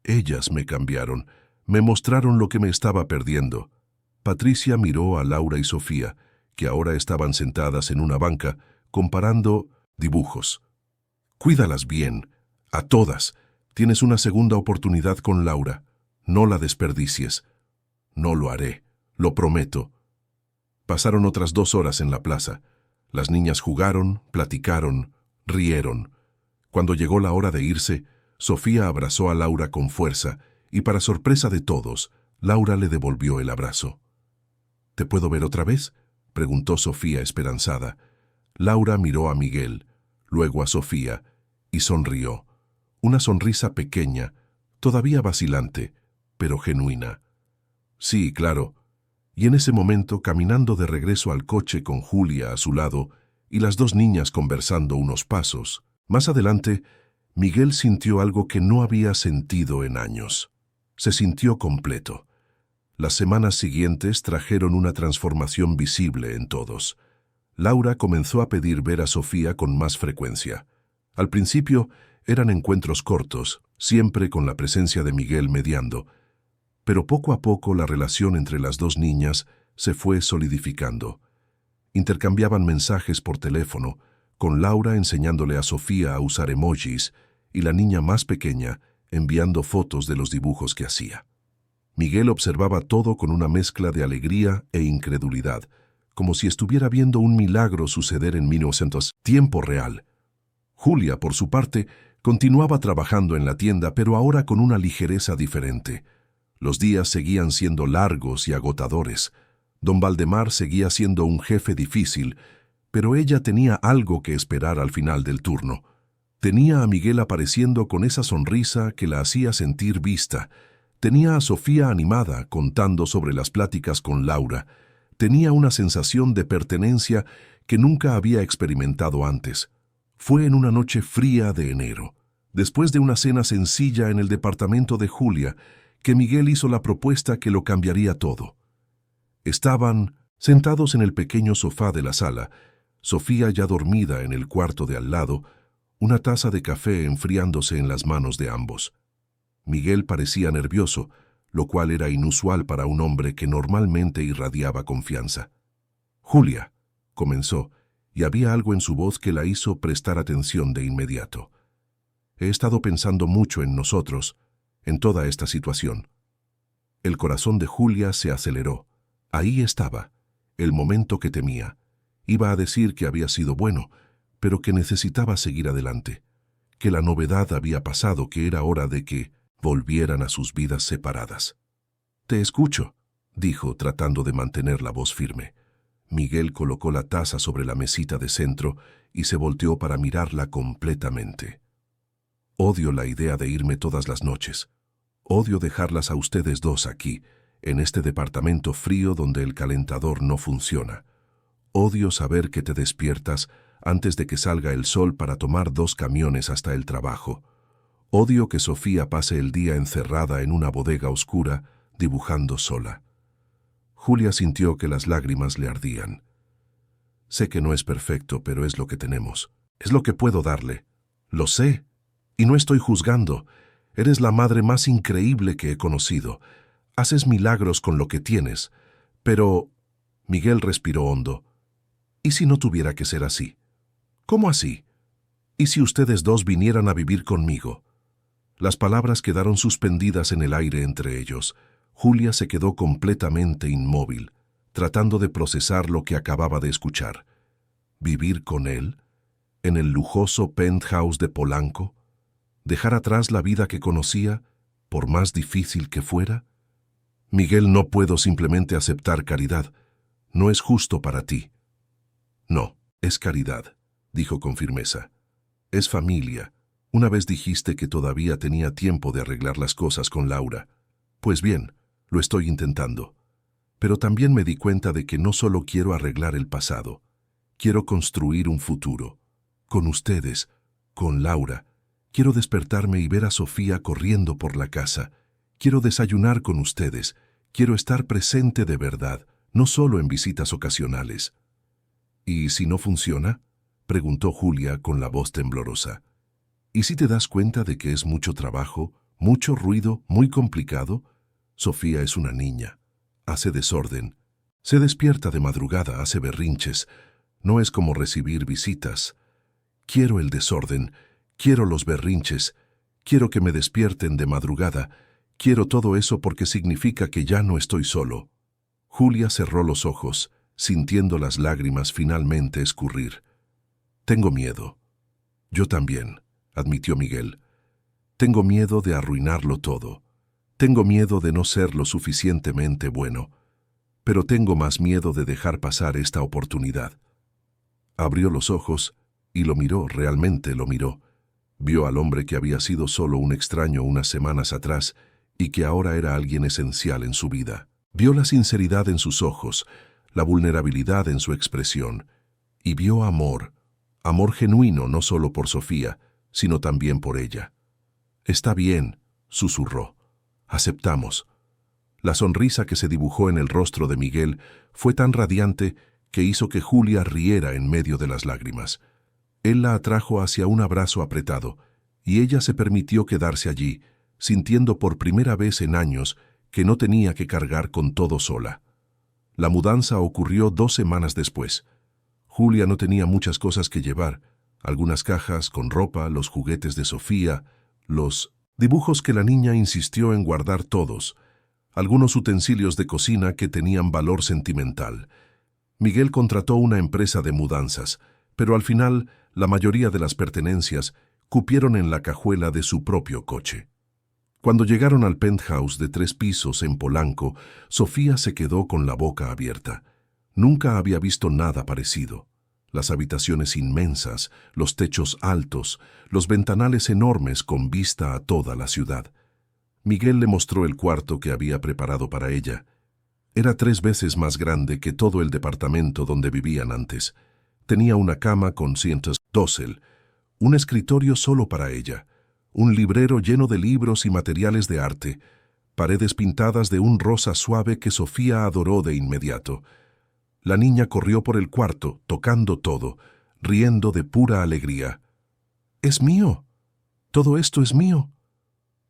«Ellas me cambiaron, me mostraron lo que me estaba perdiendo». Patricia miró a Laura y Sofía, que ahora estaban sentadas en una banca, comparando dibujos. «Cuídalas bien, a todas. Tienes una segunda oportunidad con Laura. No la desperdicies». «No lo haré, lo prometo». Pasaron otras 2 horas en la plaza. Las niñas jugaron, platicaron, rieron. Cuando llegó la hora de irse, Sofía abrazó a Laura con fuerza y, para sorpresa de todos, Laura le devolvió el abrazo. «¿Te puedo ver otra vez?», preguntó Sofía esperanzada. Laura miró a Miguel, luego a Sofía, y sonrió. Una sonrisa pequeña, todavía vacilante, pero genuina. «Sí, claro». Y en ese momento, caminando de regreso al coche con Julia a su lado y las 2 niñas conversando unos pasos, más adelante, Miguel sintió algo que no había sentido en años. Se sintió completo. Las semanas siguientes trajeron una transformación visible en todos. Laura comenzó a pedir ver a Sofía con más frecuencia. Al principio eran encuentros cortos, siempre con la presencia de Miguel mediando, pero poco a poco la relación entre las 2 niñas se fue solidificando. Intercambiaban mensajes por teléfono, con Laura enseñándole a Sofía a usar emojis y la niña más pequeña enviando fotos de los dibujos que hacía. Miguel observaba todo con una mezcla de alegría e incredulidad, como si estuviera viendo un milagro suceder en 1900, tiempo real. Julia, por su parte, continuaba trabajando en la tienda, pero ahora con una ligereza diferente. Los días seguían siendo largos y agotadores. Don Valdemar seguía siendo un jefe difícil, pero ella tenía algo que esperar al final del turno. Tenía a Miguel apareciendo con esa sonrisa que la hacía sentir vista. Tenía a Sofía animada, contando sobre las pláticas con Laura. Tenía una sensación de pertenencia que nunca había experimentado antes. Fue en una noche fría de enero, después de una cena sencilla en el departamento de Julia, que Miguel hizo la propuesta que lo cambiaría todo. Estaban sentados en el pequeño sofá de la sala, Sofía ya dormida en el cuarto de al lado, una taza de café enfriándose en las manos de ambos. Miguel parecía nervioso, lo cual era inusual para un hombre que normalmente irradiaba confianza. «Julia», comenzó, y había algo en su voz que la hizo prestar atención de inmediato. «He estado pensando mucho en nosotros, en toda esta situación». El corazón de Julia se aceleró. Ahí estaba, el momento que temía. Iba a decir que había sido bueno, pero que necesitaba seguir adelante, que la novedad había pasado, que era hora de que volvieran a sus vidas separadas. «Te escucho», dijo, tratando de mantener la voz firme. Miguel colocó la taza sobre la mesita de centro y se volteó para mirarla completamente. «Odio la idea de irme todas las noches. Odio dejarlas a ustedes dos aquí, en este departamento frío donde el calentador no funciona. Odio saber que te despiertas antes de que salga el sol para tomar 2 camiones hasta el trabajo. Odio que Sofía pase el día encerrada en una bodega oscura, dibujando sola». Julia sintió que las lágrimas le ardían. «Sé que no es perfecto, pero es lo que tenemos. Es lo que puedo darle. Lo sé. Y no estoy juzgando. Eres la madre más increíble que he conocido. Haces milagros con lo que tienes. Pero...» Miguel respiró hondo. «¿Y si no tuviera que ser así? ¿Cómo así? ¿Y si ustedes dos vinieran a vivir conmigo?» Las palabras quedaron suspendidas en el aire entre ellos. Julia se quedó completamente inmóvil, tratando de procesar lo que acababa de escuchar. ¿Vivir con él? ¿En el lujoso penthouse de Polanco? ¿Dejar atrás la vida que conocía, por más difícil que fuera? «Miguel, no puedo simplemente aceptar caridad. No es justo para ti». «No, es caridad», dijo con firmeza. «Es familia. Una vez dijiste que todavía tenía tiempo de arreglar las cosas con Laura. Pues bien, lo estoy intentando. Pero también me di cuenta de que no solo quiero arreglar el pasado. Quiero construir un futuro. Con ustedes, con Laura. Quiero despertarme y ver a Sofía corriendo por la casa. Quiero desayunar con ustedes. Quiero estar presente de verdad, no solo en visitas ocasionales». «¿Y si no funciona?», preguntó Julia con la voz temblorosa. «¿Y si te das cuenta de que es mucho trabajo, mucho ruido, muy complicado? Sofía es una niña. Hace desorden. Se despierta de madrugada, hace berrinches. No es como recibir visitas. Quiero el desorden, quiero los berrinches, quiero que me despierten de madrugada. Quiero todo eso porque significa que ya no estoy solo». Julia cerró los ojos, sintiendo las lágrimas finalmente escurrir. «Tengo miedo». «Yo también», admitió Miguel. «Tengo miedo de arruinarlo todo. Tengo miedo de no ser lo suficientemente bueno. Pero tengo más miedo de dejar pasar esta oportunidad». Abrió los ojos y lo miró, realmente lo miró. Vio al hombre que había sido solo un extraño unas semanas atrás y que ahora era alguien esencial en su vida. Vio la sinceridad en sus ojos, la vulnerabilidad en su expresión, y vio amor, amor genuino no solo por Sofía, sino también por ella. «Está bien», susurró. «Aceptamos». La sonrisa que se dibujó en el rostro de Miguel fue tan radiante que hizo que Julia riera en medio de las lágrimas. Él la atrajo hacia un abrazo apretado, y ella se permitió quedarse allí, sintiendo por primera vez en años que no tenía que cargar con todo sola. La mudanza ocurrió 2 semanas después. Julia no tenía muchas cosas que llevar, algunas cajas con ropa, los juguetes de Sofía, los dibujos que la niña insistió en guardar todos, algunos utensilios de cocina que tenían valor sentimental. Miguel contrató una empresa de mudanzas, pero al final la mayoría de las pertenencias cupieron en la cajuela de su propio coche. Cuando llegaron al penthouse de 3 pisos en Polanco, Sofía se quedó con la boca abierta. Nunca había visto nada parecido. Las habitaciones inmensas, los techos altos, los ventanales enormes con vista a toda la ciudad. Miguel le mostró el cuarto que había preparado para ella. Era 3 veces más grande que todo el departamento donde vivían antes. Tenía una cama con cientos dosel, un escritorio solo para ella, un librero lleno de libros y materiales de arte, paredes pintadas de un rosa suave que Sofía adoró de inmediato. La niña corrió por el cuarto, tocando todo, riendo de pura alegría. «¡Es mío! Todo esto es mío».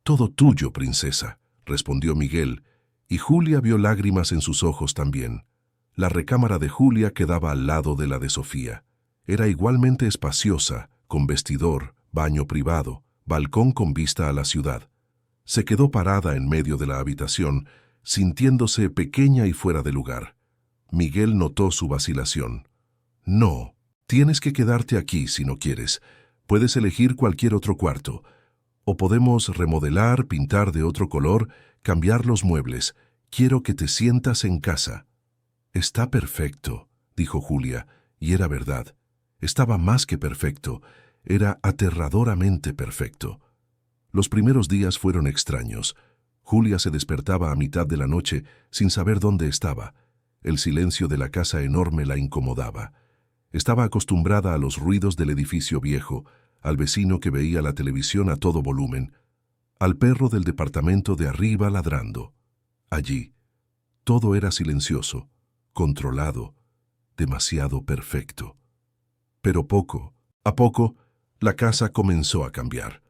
«Todo tuyo, princesa», respondió Miguel, y Julia vio lágrimas en sus ojos también. La recámara de Julia quedaba al lado de la de Sofía. Era igualmente espaciosa, con vestidor, baño privado, balcón con vista a la ciudad. Se quedó parada en medio de la habitación, sintiéndose pequeña y fuera de lugar. Miguel notó su vacilación. «No, tienes que quedarte aquí si no quieres. Puedes elegir cualquier otro cuarto. O podemos remodelar, pintar de otro color, cambiar los muebles. Quiero que te sientas en casa». «Está perfecto», dijo Julia, y era verdad. Estaba más que perfecto. Era aterradoramente perfecto. Los primeros días fueron extraños. Julia se despertaba a mitad de la noche sin saber dónde estaba. El silencio de la casa enorme la incomodaba. Estaba acostumbrada a los ruidos del edificio viejo, al vecino que veía la televisión a todo volumen, al perro del departamento de arriba ladrando. Allí, todo era silencioso, controlado, demasiado perfecto. Pero poco a poco, la casa comenzó a cambiar.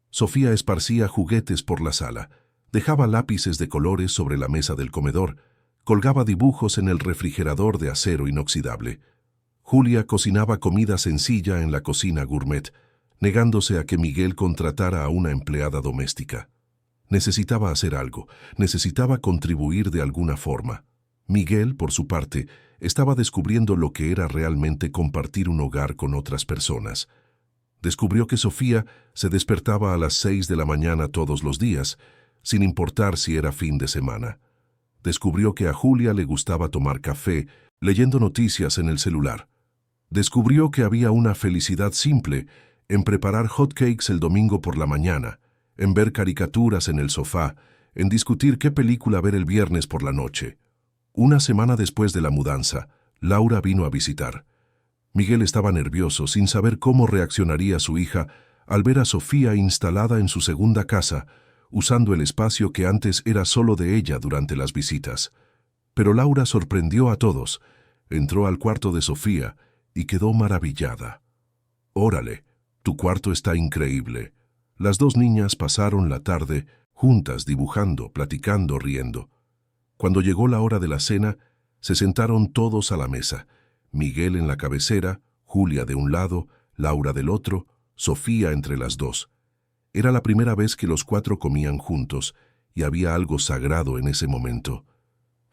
Sofía esparcía juguetes por la sala, dejaba lápices de colores sobre la mesa del comedor, colgaba dibujos en el refrigerador de acero inoxidable. Julia cocinaba comida sencilla en la cocina gourmet, negándose a que Miguel contratara a una empleada doméstica. Necesitaba hacer algo, necesitaba contribuir de alguna forma. Miguel, por su parte, estaba descubriendo lo que era realmente compartir un hogar con otras personas. Descubrió que Sofía se despertaba a las 6 de la mañana todos los días, sin importar si era fin de semana. Descubrió que a Julia le gustaba tomar café, leyendo noticias en el celular. Descubrió que había una felicidad simple en preparar hotcakes el domingo por la mañana, en ver caricaturas en el sofá, en discutir qué película ver el viernes por la noche. Una semana después de la mudanza, Laura vino a visitar. Miguel estaba nervioso, sin saber cómo reaccionaría su hija al ver a Sofía instalada en su segunda casa, usando el espacio que antes era solo de ella durante las visitas. Pero Laura sorprendió a todos. Entró al cuarto de Sofía y quedó maravillada. «Órale, tu cuarto está increíble». Las dos niñas pasaron la tarde juntas dibujando, platicando, riendo. Cuando llegó la hora de la cena, se sentaron todos a la mesa. Miguel en la cabecera, Julia de un lado, Laura del otro, Sofía entre las dos. Era la primera vez que los cuatro comían juntos, y había algo sagrado en ese momento.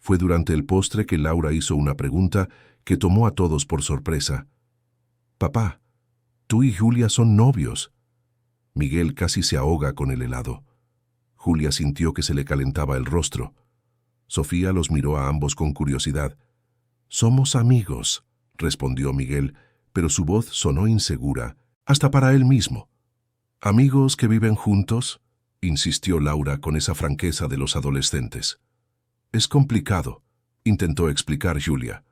Fue durante el postre que Laura hizo una pregunta que tomó a todos por sorpresa. «Papá, tú y Julia son novios». Miguel casi se ahoga con el helado. Julia sintió que se le calentaba el rostro. Sofía los miró a ambos con curiosidad. «Somos amigos», respondió Miguel, pero su voz sonó insegura, hasta para él mismo. «¿Amigos que viven juntos?», insistió Laura con esa franqueza de los adolescentes. «Es complicado», intentó explicar Julia.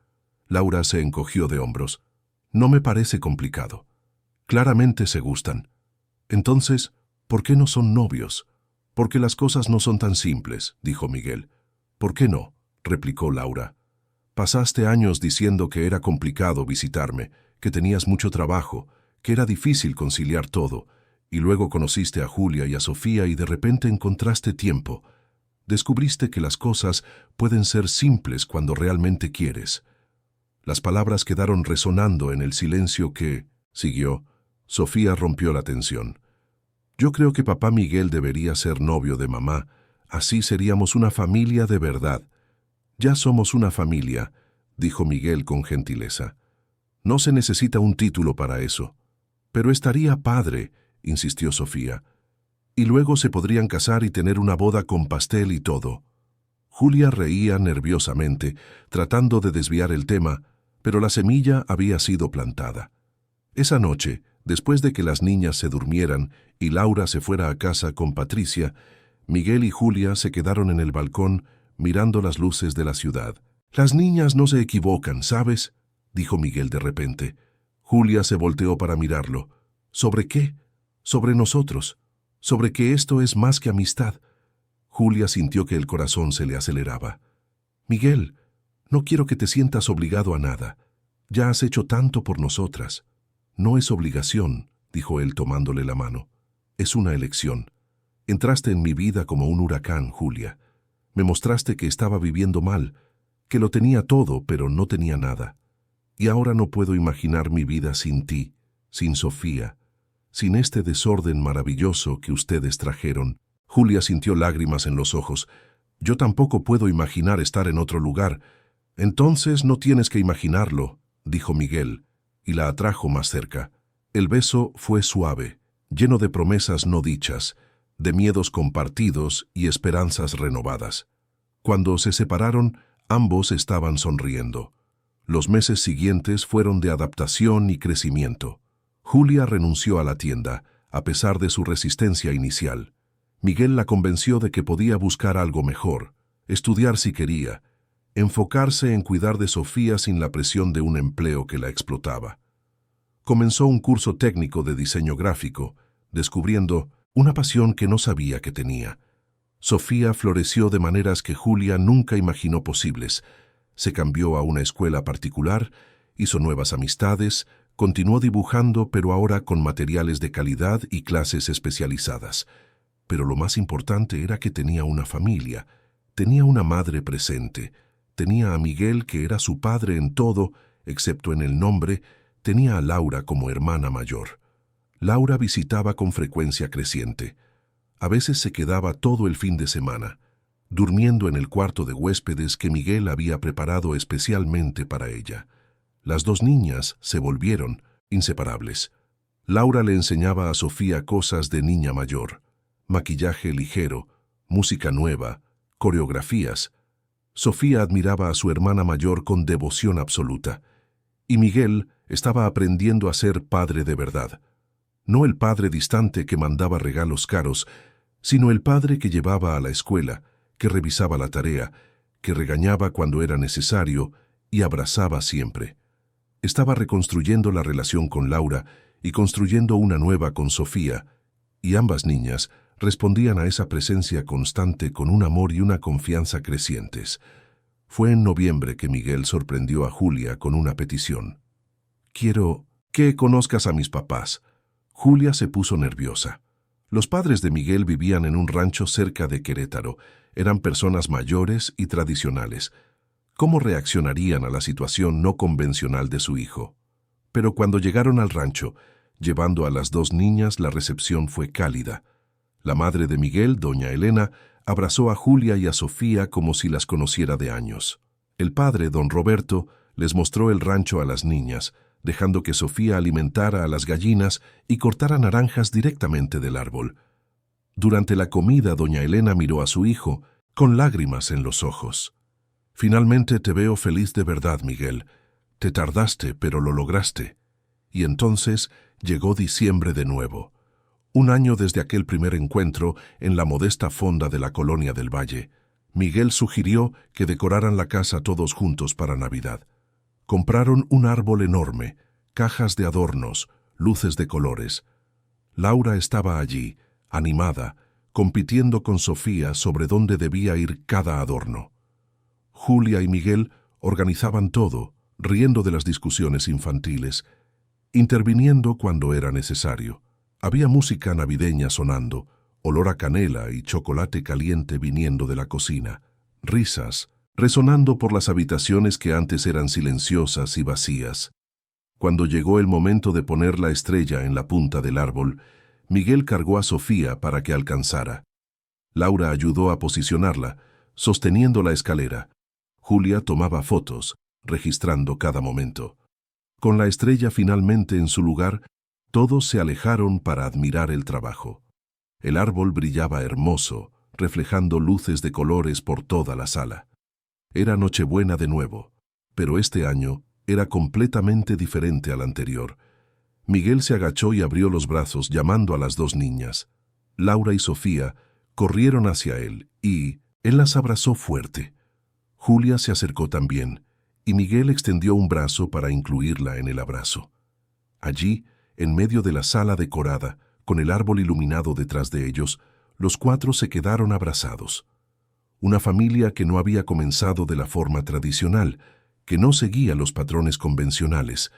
Laura se encogió de hombros. «No me parece complicado. Claramente se gustan. Entonces, ¿por qué no son novios?» «Porque las cosas no son tan simples», dijo Miguel. «¿Por qué no?», replicó Laura. «Pasaste años diciendo que era complicado visitarme, que tenías mucho trabajo, que era difícil conciliar todo, y luego conociste a Julia y a Sofía y de repente encontraste tiempo. Descubriste que las cosas pueden ser simples cuando realmente quieres». Las palabras quedaron resonando en el silencio que, siguió, Sofía rompió la tensión. «Yo creo que papá Miguel debería ser novio de mamá. Así seríamos una familia de verdad». «Ya somos una familia», dijo Miguel con gentileza. «No se necesita un título para eso». «Pero estaría padre», insistió Sofía. «Y luego se podrían casar y tener una boda con pastel y todo». Julia reía nerviosamente, tratando de desviar el tema, pero la semilla había sido plantada. Esa noche, después de que las niñas se durmieran y Laura se fuera a casa con Patricia, Miguel y Julia se quedaron en el balcón mirando las luces de la ciudad. «Las niñas no se equivocan, ¿sabes?», dijo Miguel de repente. Julia se volteó para mirarlo. «¿Sobre qué?». «Sobre nosotros. Sobre que esto es más que amistad». Julia sintió que el corazón se le aceleraba. «Miguel, no quiero que te sientas obligado a nada. Ya has hecho tanto por nosotras». «No es obligación», dijo él tomándole la mano. «Es una elección. Entraste en mi vida como un huracán, Julia. Me mostraste que estaba viviendo mal, que lo tenía todo, pero no tenía nada. Y ahora no puedo imaginar mi vida sin ti, sin Sofía, sin este desorden maravilloso que ustedes trajeron». Julia sintió lágrimas en los ojos. «Yo tampoco puedo imaginar estar en otro lugar». «Entonces no tienes que imaginarlo», dijo Miguel, y la atrajo más cerca. El beso fue suave, lleno de promesas no dichas, de miedos compartidos y esperanzas renovadas. Cuando se separaron, ambos estaban sonriendo. Los meses siguientes fueron de adaptación y crecimiento. Julia renunció a la tienda, a pesar de su resistencia inicial. Miguel la convenció de que podía buscar algo mejor, estudiar si quería, enfocarse en cuidar de Sofía sin la presión de un empleo que la explotaba. Comenzó un curso técnico de diseño gráfico, descubriendo una pasión que no sabía que tenía. Sofía floreció de maneras que Julia nunca imaginó posibles. Se cambió a una escuela particular, hizo nuevas amistades, continuó dibujando, pero ahora con materiales de calidad y clases especializadas. Pero lo más importante era que tenía una familia, tenía una madre presente, tenía a Miguel, que era su padre en todo, excepto en el nombre, tenía a Laura como hermana mayor. Laura visitaba con frecuencia creciente. A veces se quedaba todo el fin de semana, durmiendo en el cuarto de huéspedes que Miguel había preparado especialmente para ella. Las dos niñas se volvieron inseparables. Laura le enseñaba a Sofía cosas de niña mayor: maquillaje ligero, música nueva, coreografías. Sofía admiraba a su hermana mayor con devoción absoluta, y Miguel estaba aprendiendo a ser padre de verdad. No el padre distante que mandaba regalos caros, sino el padre que llevaba a la escuela, que revisaba la tarea, que regañaba cuando era necesario y abrazaba siempre. Estaba reconstruyendo la relación con Laura y construyendo una nueva con Sofía, y ambas niñas respondían a esa presencia constante con un amor y una confianza crecientes. Fue en noviembre que Miguel sorprendió a Julia con una petición. «Quiero que conozcas a mis papás». Julia se puso nerviosa. Los padres de Miguel vivían en un rancho cerca de Querétaro. Eran personas mayores y tradicionales. ¿Cómo reaccionarían a la situación no convencional de su hijo? Pero cuando llegaron al rancho, llevando a las dos niñas, la recepción fue cálida. La madre de Miguel, doña Elena, abrazó a Julia y a Sofía como si las conociera de años. El padre, don Roberto, les mostró el rancho a las niñas, dejando que Sofía alimentara a las gallinas y cortara naranjas directamente del árbol. Durante la comida, doña Elena miró a su hijo, con lágrimas en los ojos. «Finalmente te veo feliz de verdad, Miguel. Te tardaste, pero lo lograste». Y entonces llegó diciembre de nuevo. Un año desde aquel primer encuentro en la modesta fonda de la Colonia del Valle. Miguel sugirió que decoraran la casa todos juntos para Navidad. Compraron un árbol enorme, cajas de adornos, luces de colores. Laura estaba allí, animada, compitiendo con Sofía sobre dónde debía ir cada adorno. Julia y Miguel organizaban todo, riendo de las discusiones infantiles, interviniendo cuando era necesario. Había música navideña sonando, olor a canela y chocolate caliente viniendo de la cocina, risas resonando por las habitaciones que antes eran silenciosas y vacías. Cuando llegó el momento de poner la estrella en la punta del árbol, Miguel cargó a Sofía para que alcanzara. Laura ayudó a posicionarla, sosteniendo la escalera. Julia tomaba fotos, registrando cada momento. Con la estrella finalmente en su lugar, todos se alejaron para admirar el trabajo. El árbol brillaba hermoso, reflejando luces de colores por toda la sala. Era Nochebuena de nuevo, pero este año era completamente diferente al anterior. Miguel se agachó y abrió los brazos llamando a las dos niñas. Laura y Sofía corrieron hacia él y él las abrazó fuerte. Julia se acercó también y Miguel extendió un brazo para incluirla en el abrazo. Allí, en medio de la sala decorada, con el árbol iluminado detrás de ellos, los cuatro se quedaron abrazados. Una familia que no había comenzado de la forma tradicional, que no seguía los patrones convencionales,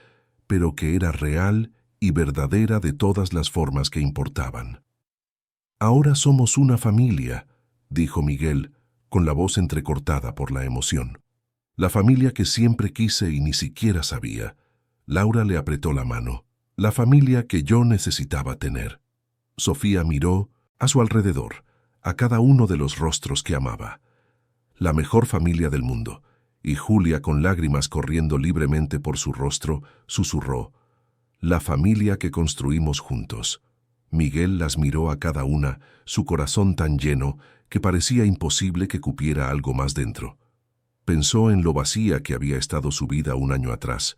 pero que era real y verdadera de todas las formas que importaban. «Ahora somos una familia», dijo Miguel, con la voz entrecortada por la emoción. «La familia que siempre quise y ni siquiera sabía». Laura le apretó la mano. «La familia que yo necesitaba tener». Sofía miró a su alrededor, a cada uno de los rostros que amaba. «La mejor familia del mundo». Y Julia, con lágrimas corriendo libremente por su rostro, susurró: «La familia que construimos juntos». Miguel las miró a cada una, su corazón tan lleno que parecía imposible que cupiera algo más dentro. Pensó en lo vacía que había estado su vida un año atrás,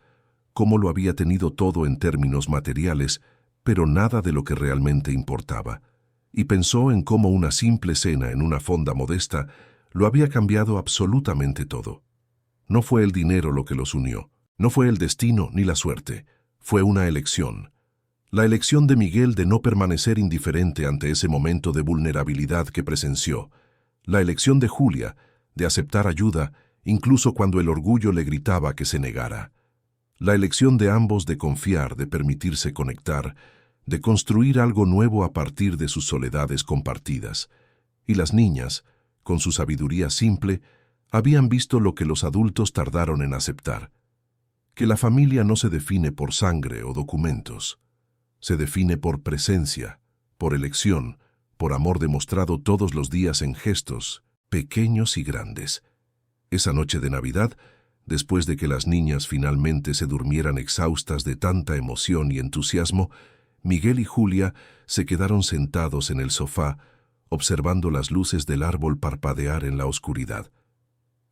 cómo lo había tenido todo en términos materiales, pero nada de lo que realmente importaba. Y pensó en cómo una simple cena en una fonda modesta lo había cambiado absolutamente todo. No fue el dinero lo que los unió, no fue el destino ni la suerte, fue una elección. La elección de Miguel de no permanecer indiferente ante ese momento de vulnerabilidad que presenció. La elección de Julia de aceptar ayuda incluso cuando el orgullo le gritaba que se negara. La elección de ambos de confiar, de permitirse conectar, de construir algo nuevo a partir de sus soledades compartidas. Y las niñas, con su sabiduría simple, habían visto lo que los adultos tardaron en aceptar: que la familia no se define por sangre o documentos. Se define por presencia, por elección, por amor demostrado todos los días en gestos, pequeños y grandes. Esa noche de Navidad, después de que las niñas finalmente se durmieran exhaustas de tanta emoción y entusiasmo, Miguel y Julia se quedaron sentados en el sofá, observando las luces del árbol parpadear en la oscuridad.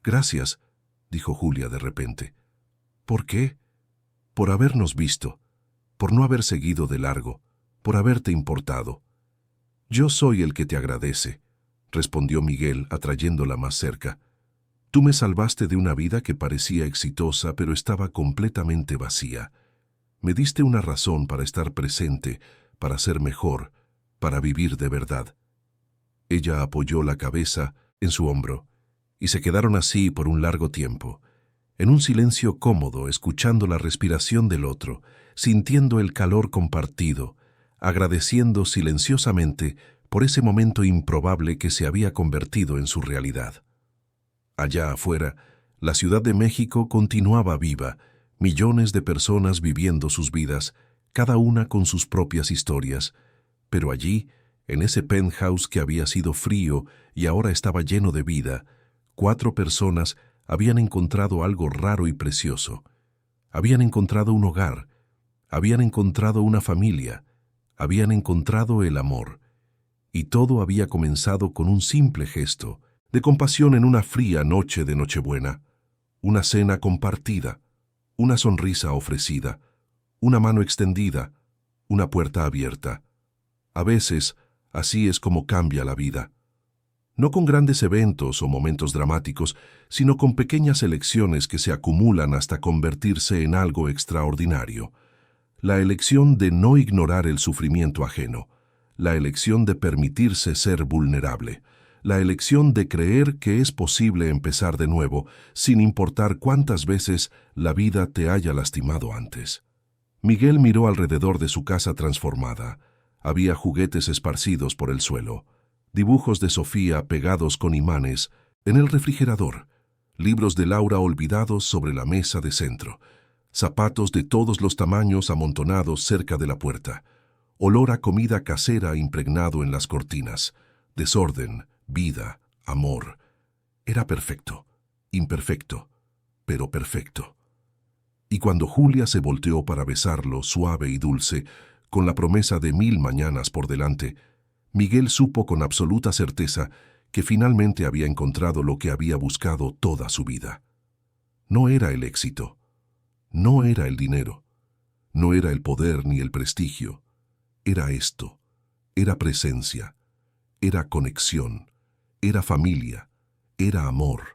«Gracias», dijo Julia de repente. «¿Por qué?» «Por habernos visto, por no haber seguido de largo, por haberte importado». «Yo soy el que te agradece», respondió Miguel, atrayéndola más cerca. «Tú me salvaste de una vida que parecía exitosa, pero estaba completamente vacía. Me diste una razón para estar presente, para ser mejor, para vivir de verdad». Ella apoyó la cabeza en su hombro, y se quedaron así por un largo tiempo, en un silencio cómodo, escuchando la respiración del otro, sintiendo el calor compartido, agradeciendo silenciosamente por ese momento improbable que se había convertido en su realidad. Allá afuera, la Ciudad de México continuaba viva, millones de personas viviendo sus vidas, cada una con sus propias historias, pero allí, en ese penthouse que había sido frío y ahora estaba lleno de vida, 4 personas habían encontrado algo raro y precioso. Habían encontrado un hogar, habían encontrado una familia, habían encontrado el amor. Y todo había comenzado con un simple gesto de compasión en una fría noche de Nochebuena, una cena compartida, una sonrisa ofrecida, una mano extendida, una puerta abierta. A veces, así es como cambia la vida. No con grandes eventos o momentos dramáticos, sino con pequeñas elecciones que se acumulan hasta convertirse en algo extraordinario. La elección de no ignorar el sufrimiento ajeno, la elección de permitirse ser vulnerable, la elección de creer que es posible empezar de nuevo, sin importar cuántas veces la vida te haya lastimado antes. Miguel miró alrededor de su casa transformada. Había juguetes esparcidos por el suelo, dibujos de Sofía pegados con imanes en el refrigerador, libros de Laura olvidados sobre la mesa de centro, zapatos de todos los tamaños amontonados cerca de la puerta, olor a comida casera impregnado en las cortinas, desorden, vida, amor. Era perfecto, imperfecto, pero perfecto. Y cuando Julia se volteó para besarlo, suave y dulce, con la promesa de 1000 mañanas por delante, Miguel supo con absoluta certeza que finalmente había encontrado lo que había buscado toda su vida. No era el éxito, no era el dinero, no era el poder ni el prestigio. Era esto, era presencia, era conexión, era familia, era amor.